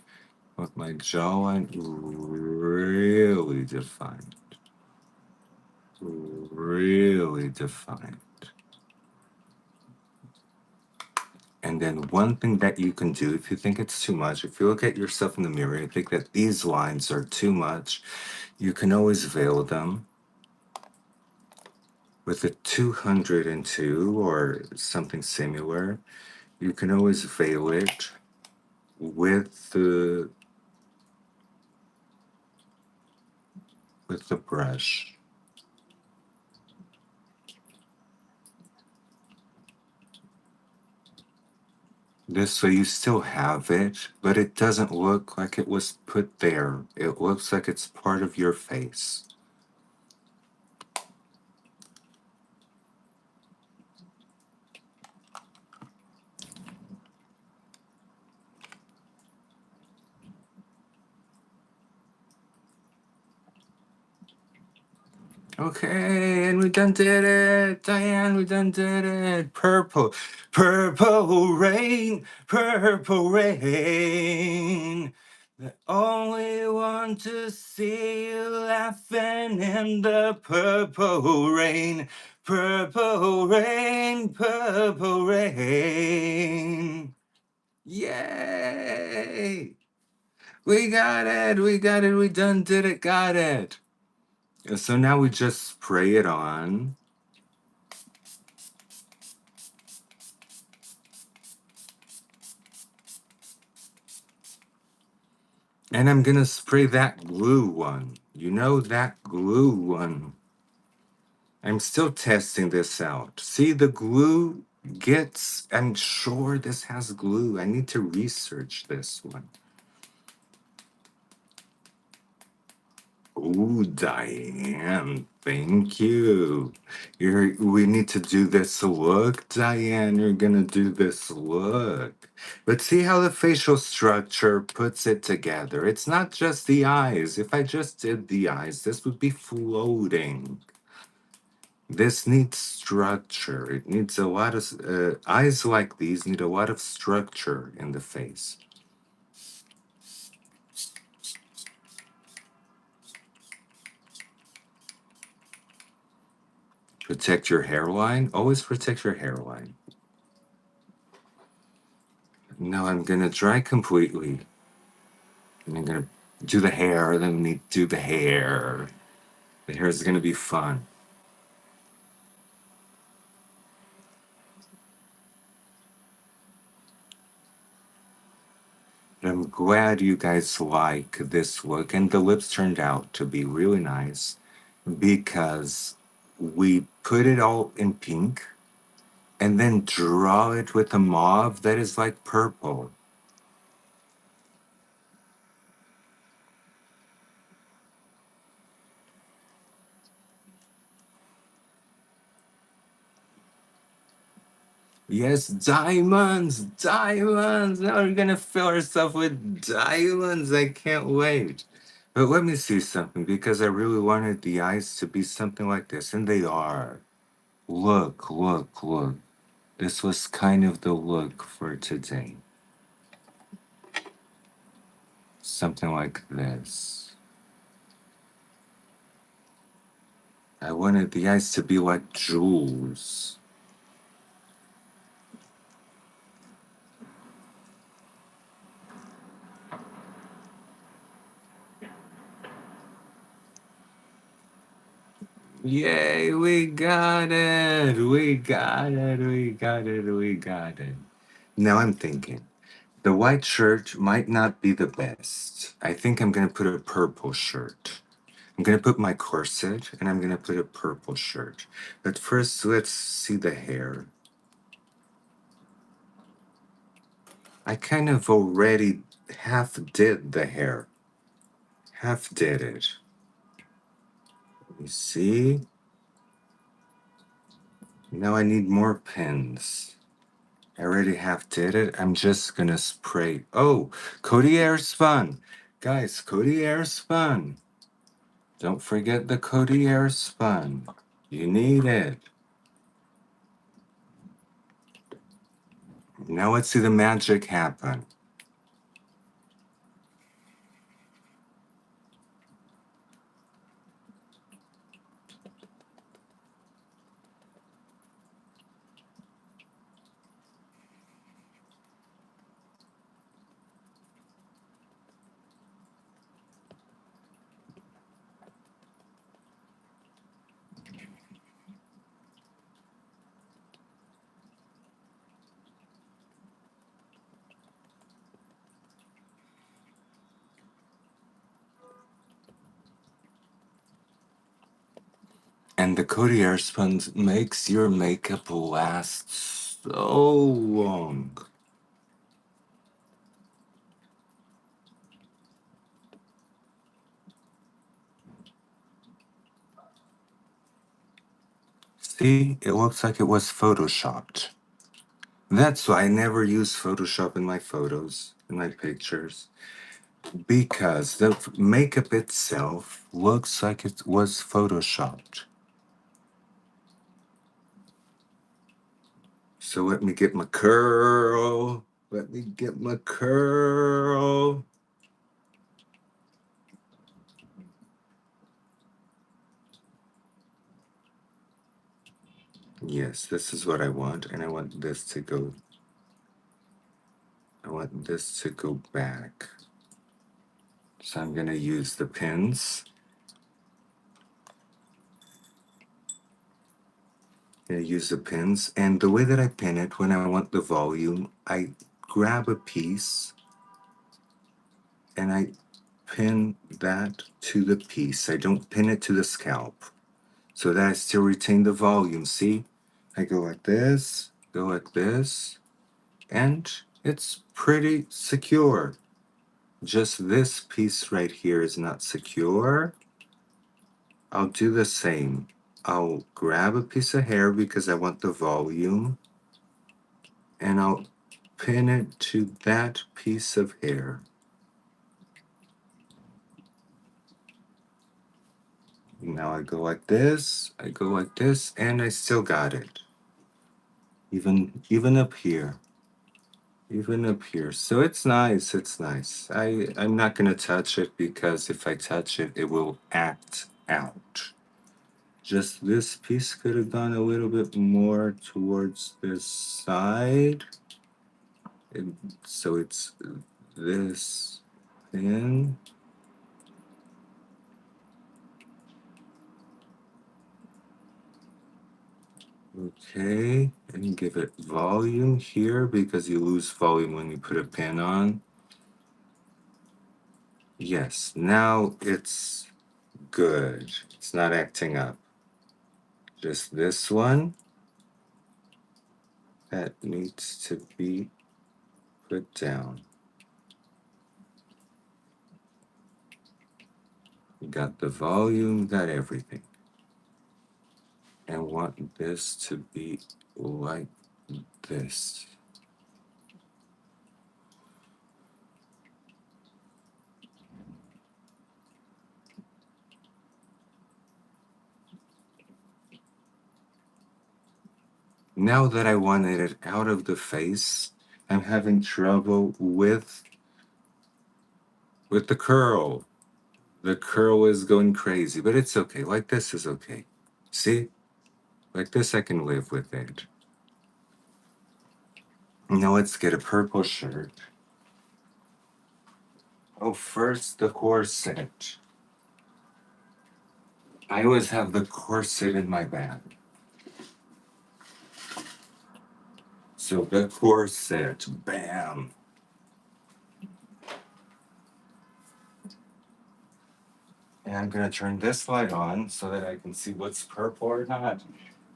I want my jawline really defined. Really defined. And then one thing that you can do if you think it's too much, if you look at yourself in the mirror and think that these lines are too much, you can always veil them with a 202 or something similar. You can always veil it with the brush. This way you still have it, but it doesn't look like it was put there. It looks like it's part of your face. Okay, and we done did it, Diane, we done did it. Purple, purple rain, purple rain. I only want to see you laughing in the purple rain, purple rain, purple rain. Yay! We got it, we got it, we done did it, got it. So now we just spray it on. And I'm gonna spray that glue one. You know, that glue one. I'm still testing this out. See, the glue gets, I'm sure this has glue. I need to research this one. Oh, Diane, thank you. We need to do this look, Diane. You're gonna do this look. But see how the facial structure puts it together. It's not just the eyes. If I just did the eyes, this would be floating. This needs structure. It needs a lot of eyes like these need a lot of structure in the face. Protect your hairline. Always protect your hairline. Now I'm gonna dry completely. And I'm gonna do the hair, then we do the hair. The hair is gonna be fun. I'm glad you guys like this look, and the lips turned out to be really nice because we put it all in pink and then draw it with a mauve that is like purple. Yes, diamonds, diamonds. Now we're gonna fill ourselves with diamonds. I can't wait. But let me see something because I really wanted the eyes to be something like this, and they are. Look, look, look. This was kind of the look for today. Something like this. I wanted the eyes to be like jewels. Yay, we got it! We got it, we got it, we got it. Now I'm thinking, the white shirt might not be the best. I think I'm gonna put a purple shirt. I'm gonna put my corset and I'm gonna put a purple shirt. But first, let's see the hair. I kind of already half did the hair. Half did it. You see? Now I need more pins. I already half did it. I'm just gonna spray. Oh, Codier Spun. Guys, Codier Spun. Don't forget the Codier Spun. You need it. Now let's see the magic happen. And the Codier Spun makes your makeup last so long. See, it looks like it was photoshopped. That's why I never use Photoshop in my photos, in my pictures, because the makeup itself looks like it was photoshopped. So let me get my curl. Let me get my curl. Yes, this is what I want, and I want this to go. I want this to go back. So I'm gonna use the pins. Gonna use the pins, and the way that I pin it when I want the volume, I grab a piece and I pin that to the piece. I don't pin it to the scalp, so that I still retain the volume. See, I go like this, and it's pretty secure. Just this piece right here is not secure. I'll do the same. I'll grab a piece of hair because I want the volume, and I'll pin it to that piece of hair. Now I go like this, and I still got it. Even up here. Even up here. So it's nice, it's nice. I'm not gonna touch it because if I touch it, it will act out. Just this piece could have gone a little bit more towards this side. And so it's this pin. Okay, and give it volume here because you lose volume when you put a pin on. Yes, now it's good. It's not acting up. Just this one that needs to be put down. Got the volume, got everything. And want this to be like this. Now that I wanted it out of the face, I'm having trouble with the curl. The curl is going crazy, but it's okay. Like this is okay. See? Like this I can live with it. Now let's get a purple shirt. Oh, first the corset. I always have the corset in my bag. So the corset, bam. And I'm gonna turn this light on so that I can see what's purple or not.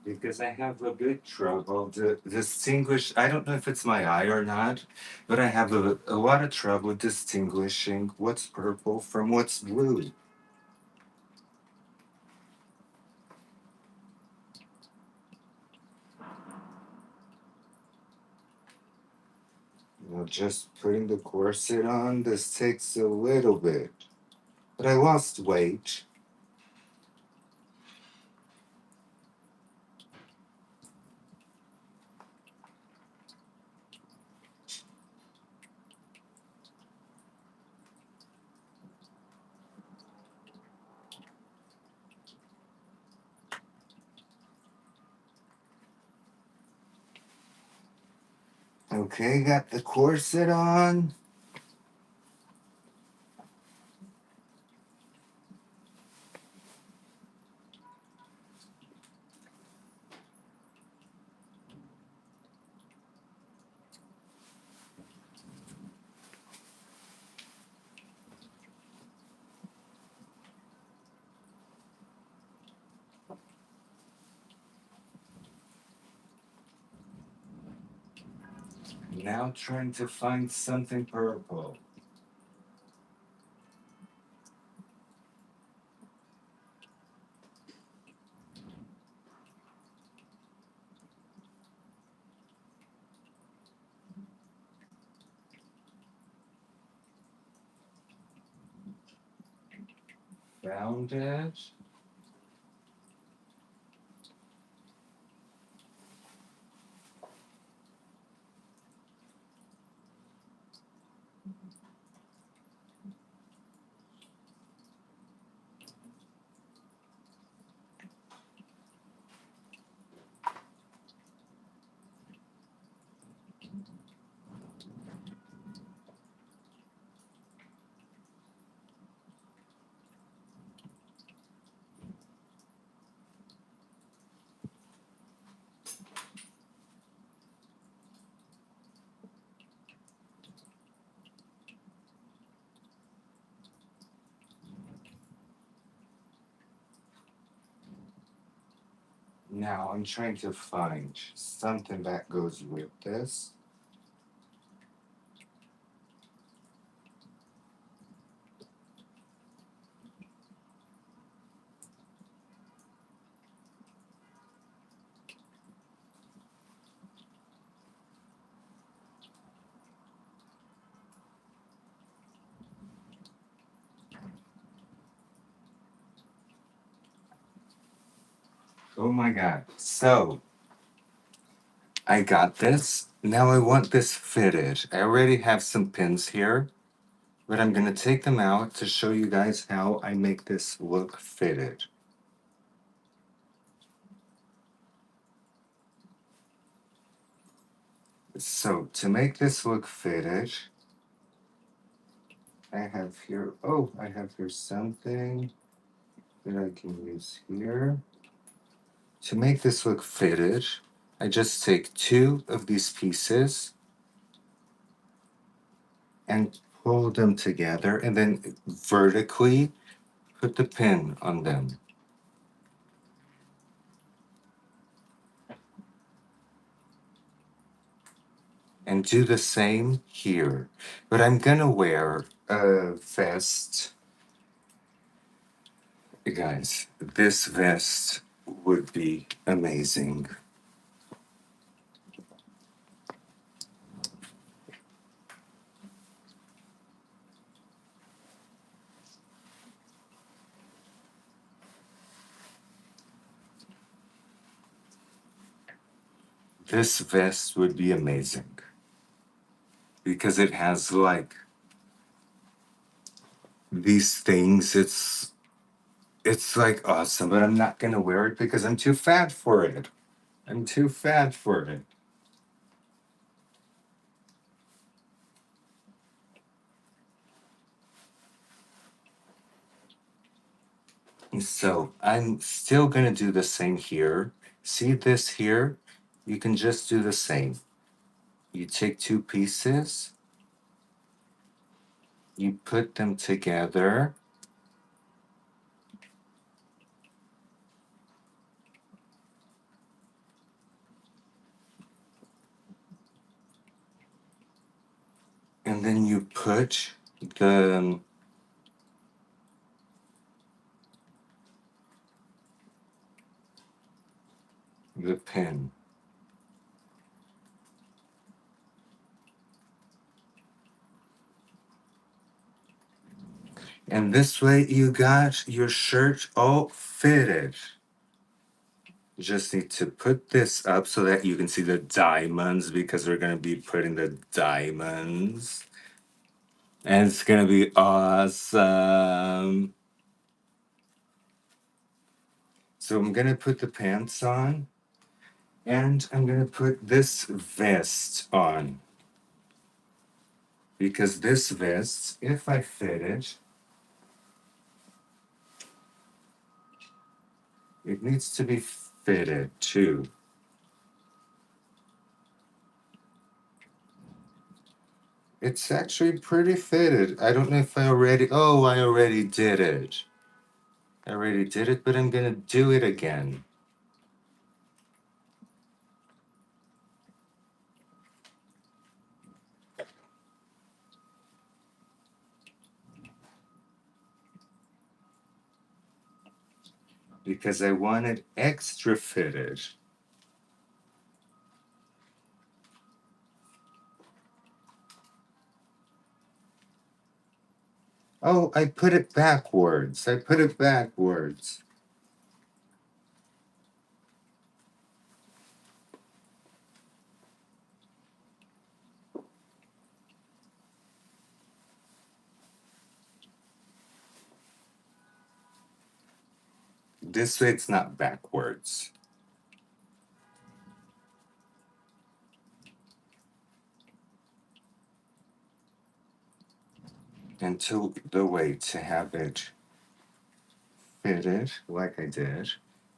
Because I have a big trouble to distinguish. I don't know if it's my eye or not, but I have a lot of trouble distinguishing what's purple from what's blue. You know, just putting the corset on, this takes a little bit. But I lost weight. Okay, got the corset on. Now trying to find something purple. Found it. Now I'm trying to find something that goes with this. Oh my god. So I got this. Now I want this fitted. I already have some pins here, but I'm gonna take them out to show you guys how I make this look fitted. So to make this look fitted, I have here something that I can use here. To make this look fitted, I just take two of these pieces and pull them together and then vertically put the pin on them. and do the same here. But I'm gonna wear a vest. Guys, this vest would be amazing. This vest would be amazing because it has like these things. It's like awesome, but I'm not gonna wear it because I'm too fat for it. I'm too fat for it. So I'm still gonna do the same here. See this here? You can just do the same. You take two pieces, you put them together, and then you put the the pin. And this way you got your shirt all fitted. You just need to put this up so that you can see the diamonds because we're gonna be putting the diamonds. And it's gonna be awesome. So I'm gonna put the pants on and I'm gonna put this vest on. Because this vest, if I fit it needs to be fitted too. It's actually pretty fitted. I don't know if I already, oh, I already did it. I already did it, but I'm gonna do it again. Because I want it extra fitted. Oh, I put it backwards. I put it backwards. This way it's not backwards. And to the way to have it fitted like I did,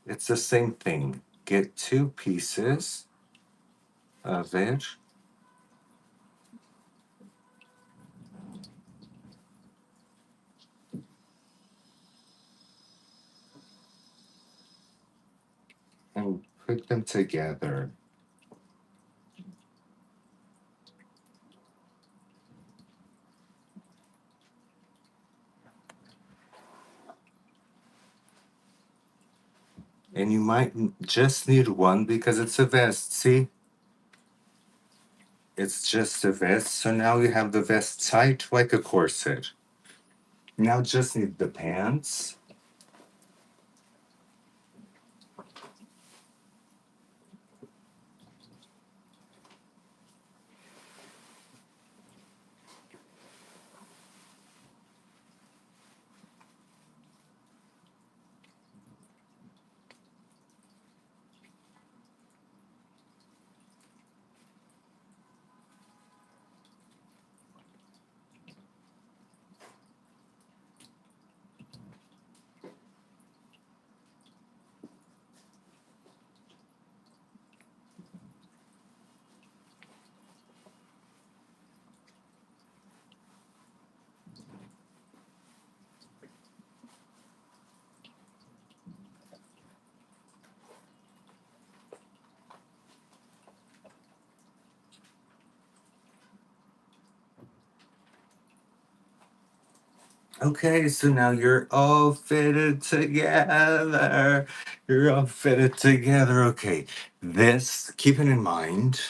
it's the same thing. Get two pieces of it. And put them together. And you might just need one because it's a vest. See? It's just a vest. So now you have the vest tight like a corset. Now just need the pants. Okay, so now you're all fitted together. You're all fitted together. Okay, this, keeping in mind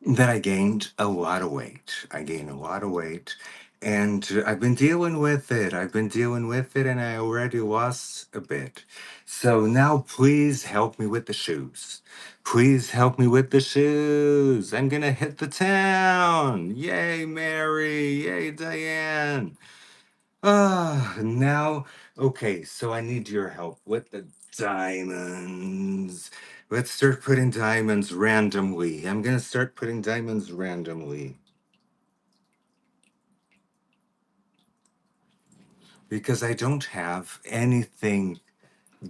that I gained a lot of weight. I gained a lot of weight, and I've been dealing with it. I've been dealing with it, and I already lost a bit. So now, please help me with the shoes. Please help me with the shoes. I'm gonna hit the town. Yay, Mary. Yay, Diane. Now, okay, so I need your help with the diamonds. Let's start putting diamonds randomly. I'm gonna start putting diamonds randomly because I don't have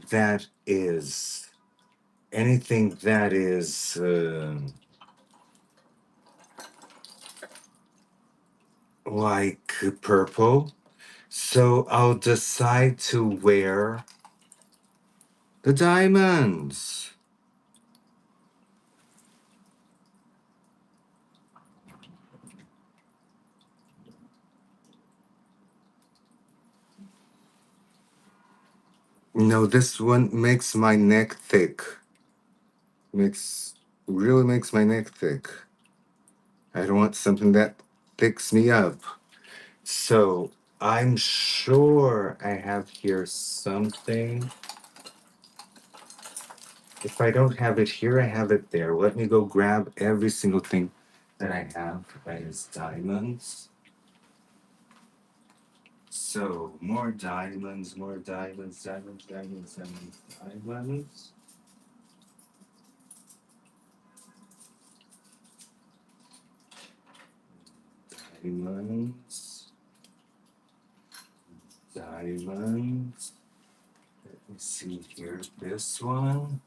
that is anything that is like purple. So I'll decide to wear the diamonds. No, this one makes my neck thick. Makes really makes my neck thick. I don't want something that thicks me up. So I'm sure I have here something. If I don't have it here, I have it there. Let me go grab every single thing that I have that is diamonds. So more diamonds, diamonds, diamonds, diamonds, diamonds. Diamonds, diamonds. Let me see here. This one,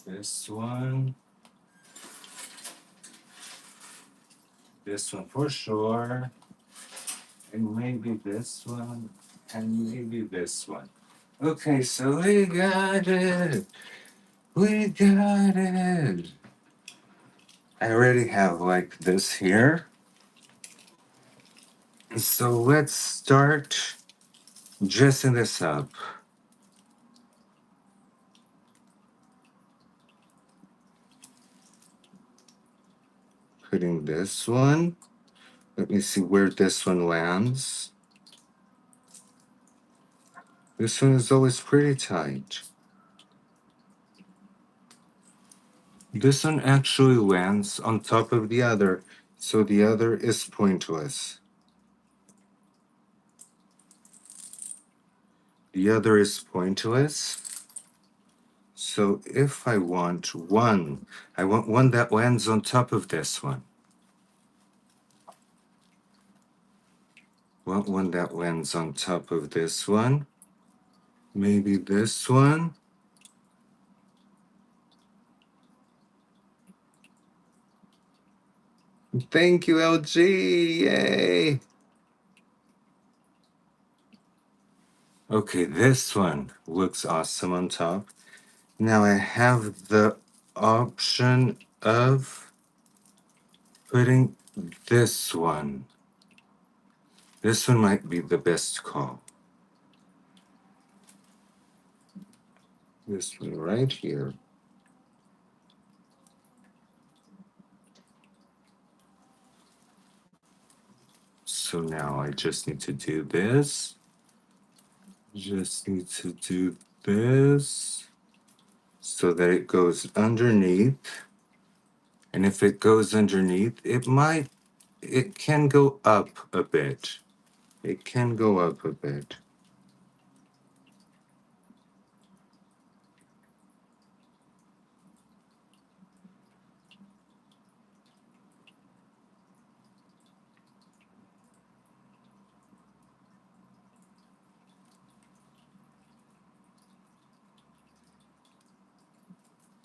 this one, this one for sure, and maybe this one, and maybe this one. Okay, so we got it. We got it. I already have like this here. So let's start dressing this up. Putting this one. Let me see where this one lands. This one is always pretty tight. This one actually lands on top of the other, so the other is pointless. The other is pointless. So if I want one, I want one that lands on top of this one. Want one that lands on top of this one. Maybe this one. Thank you, LG. Yay. Okay, this one looks awesome on top. Now I have the option of putting this one. This one might be the best call. This one right here. So now I just need to do this. Just need to do this so that it goes underneath. And if it goes underneath, it can go up a bit. It can go up a bit.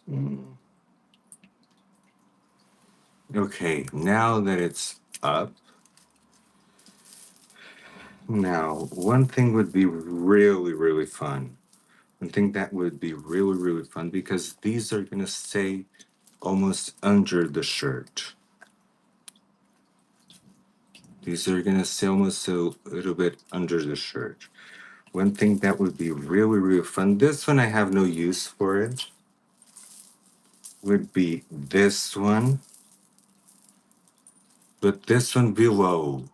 Mm. Okay, now that it's up, now one thing would be really, really fun. One thing that would be really, really fun because these are gonna stay almost under the shirt. These are gonna stay almost a little bit under the shirt. One thing that would be really, really fun, this one I have no use for it, would be this one, but this one below.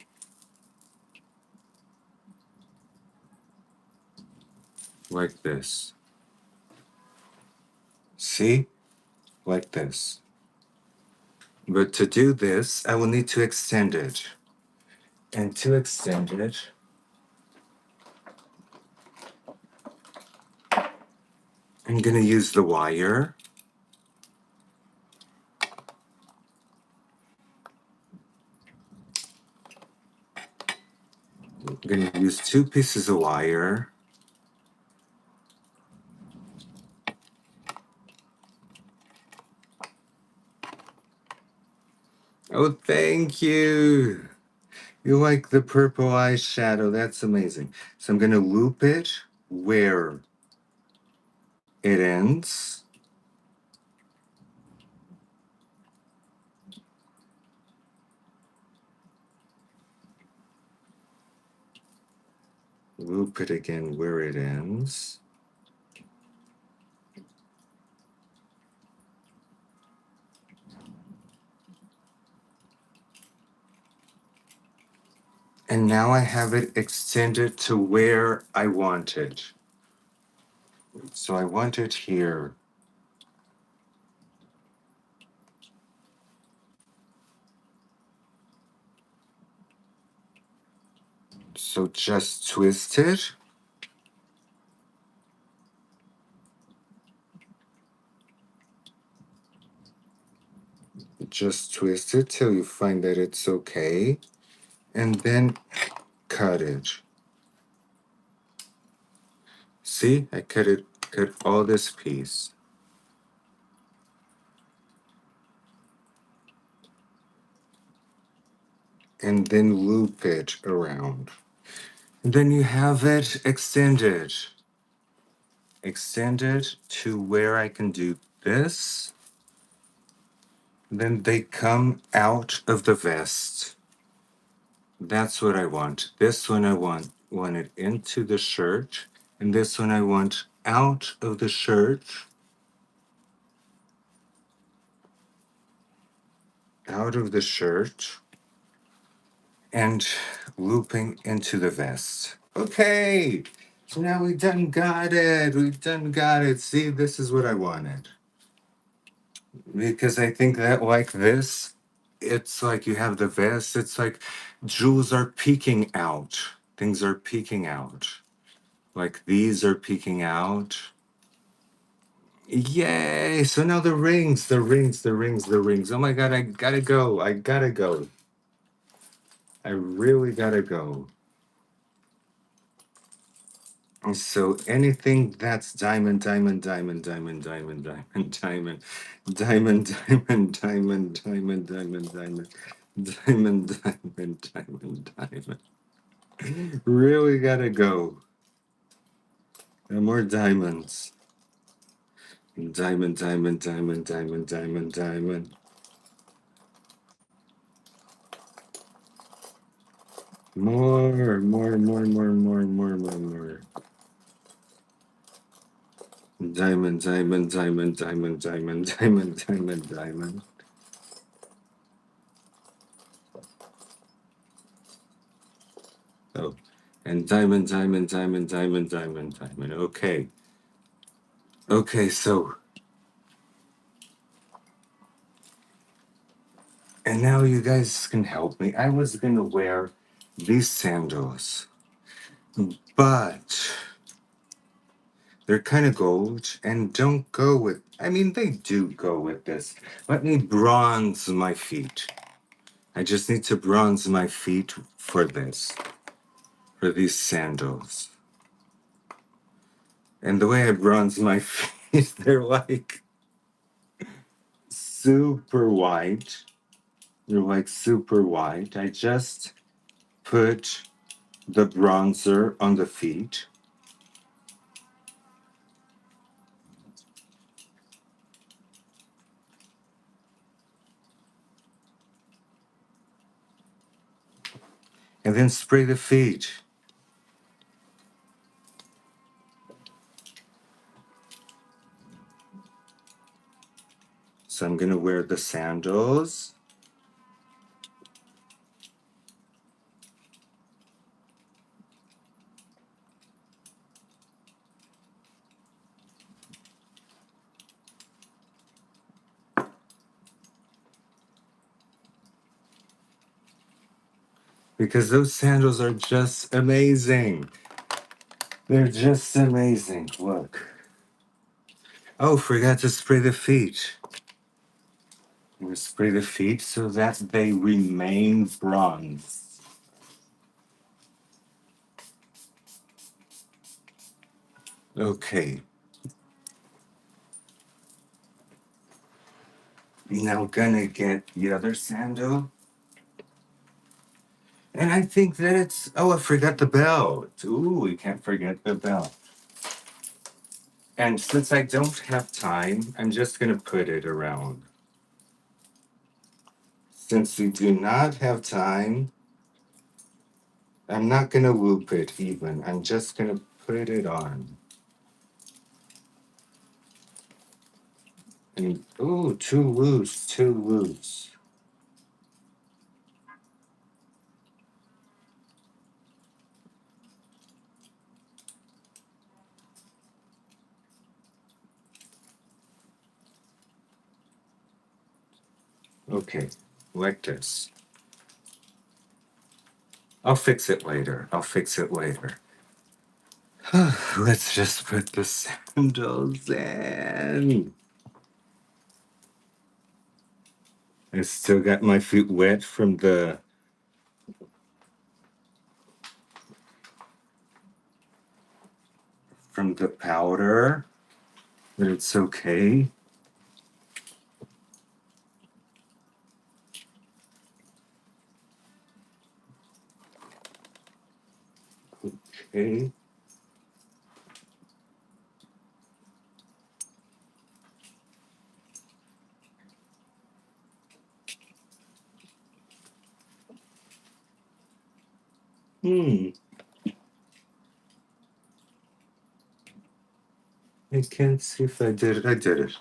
Like this. See? Like this. But to do this, I will need to extend it. And to extend it, I'm gonna use the wire. I'm gonna use 2 pieces of wire. Oh, thank you. You like the purple eyeshadow. That's amazing. So I'm gonna loop it where it ends. Loop it again where it ends. And now I have it extended to where I want it. So I want it here. So just twist it. Just twist it till you find that it's okay. And then cut it. See, I cut all this piece. And then loop it around. And then you have it extended. Extended to where I can do this. Then they come out of the vest. That's what I want. This one I want it into the shirt. And this one I want out of the shirt. Out of the shirt. And looping into the vest. Okay, so now we done got it. We've done got it. See, this is what I wanted. Because I think that like this, it's like you have the vest, it's like jewels are peeking out. Things are peeking out. Like these are peeking out. Yay! So now the rings, the rings, the rings, the rings. Oh my god, I gotta go. I gotta go. I really gotta go. So anything that's diamond, diamond, diamond, diamond, diamond, diamond, diamond, diamond, diamond, diamond, diamond, diamond, diamond, diamond, diamond, diamond, diamond. Really gotta go. No more diamonds. Diamond, diamond, diamond, diamond, diamond, diamond. More, more, more, more, more, more, more, more. Diamond, diamond, diamond, diamond, diamond, diamond, diamond, diamond. Oh, and diamond, diamond, diamond, diamond, diamond, diamond. Okay. Okay, so. And now you guys can help me. I was gonna wear these sandals, but they're kind of gold and don't go with, I mean, they do go with this. Let me bronze my feet. I just need to bronze my feet for this, for these sandals. And the way I bronze my feet, they're like super white. They're like super white. I just put the bronzer on the feet. And then spray the feet. So I'm gonna wear the sandals. Because those sandals are just amazing. They're just amazing. Look. Oh, forgot to spray the feet. I'm gonna spray the feet so that they remain bronze. Okay. Now gonna get the other sandal. And I think that it's, oh, I forgot the belt. Ooh, we can't forget the belt. And since I don't have time, I'm just gonna put it around. Since we do not have time, I'm not gonna loop it even. I'm just gonna put it on. And, ooh, too loose, too loose. Okay, like this. I'll fix it later. I'll fix it later. Let's just put the sandals in. I still got my feet wet from the powder, but it's okay. Okay. Hmm. I can't see if I did it. I did it.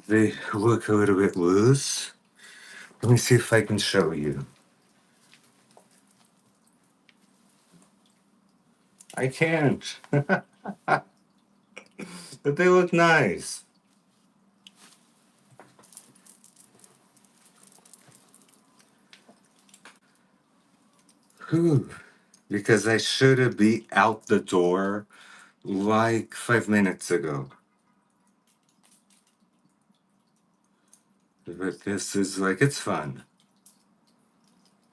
They look a little bit loose. Let me see if I can show you. I can't. But they look nice. Whew. Because I should have been out the door like 5 minutes ago. But this is like, it's fun.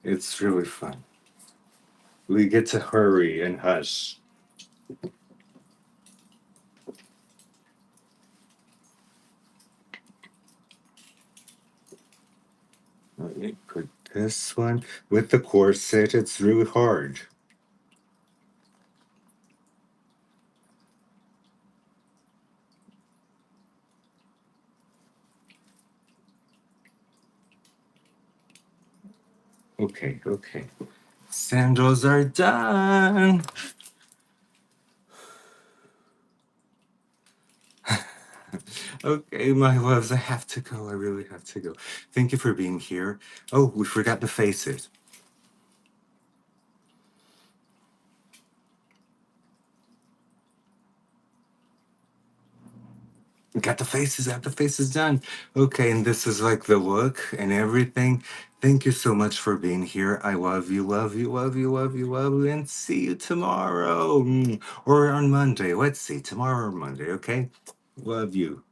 It's really fun. We get to hurry and hush. Let me put this one with the corset. It's really hard. Okay, okay. Sandals are done. Okay, my loves, I have to go. I really have to go. Thank you for being here. Oh, we forgot to face it. We got the faces out. The face is done. Okay, and this is like the look and everything. Thank you so much for being here. I love you, love you, love you, love you, love you, and see you tomorrow. Or on Monday. Let's see, tomorrow or Monday, okay? Love you.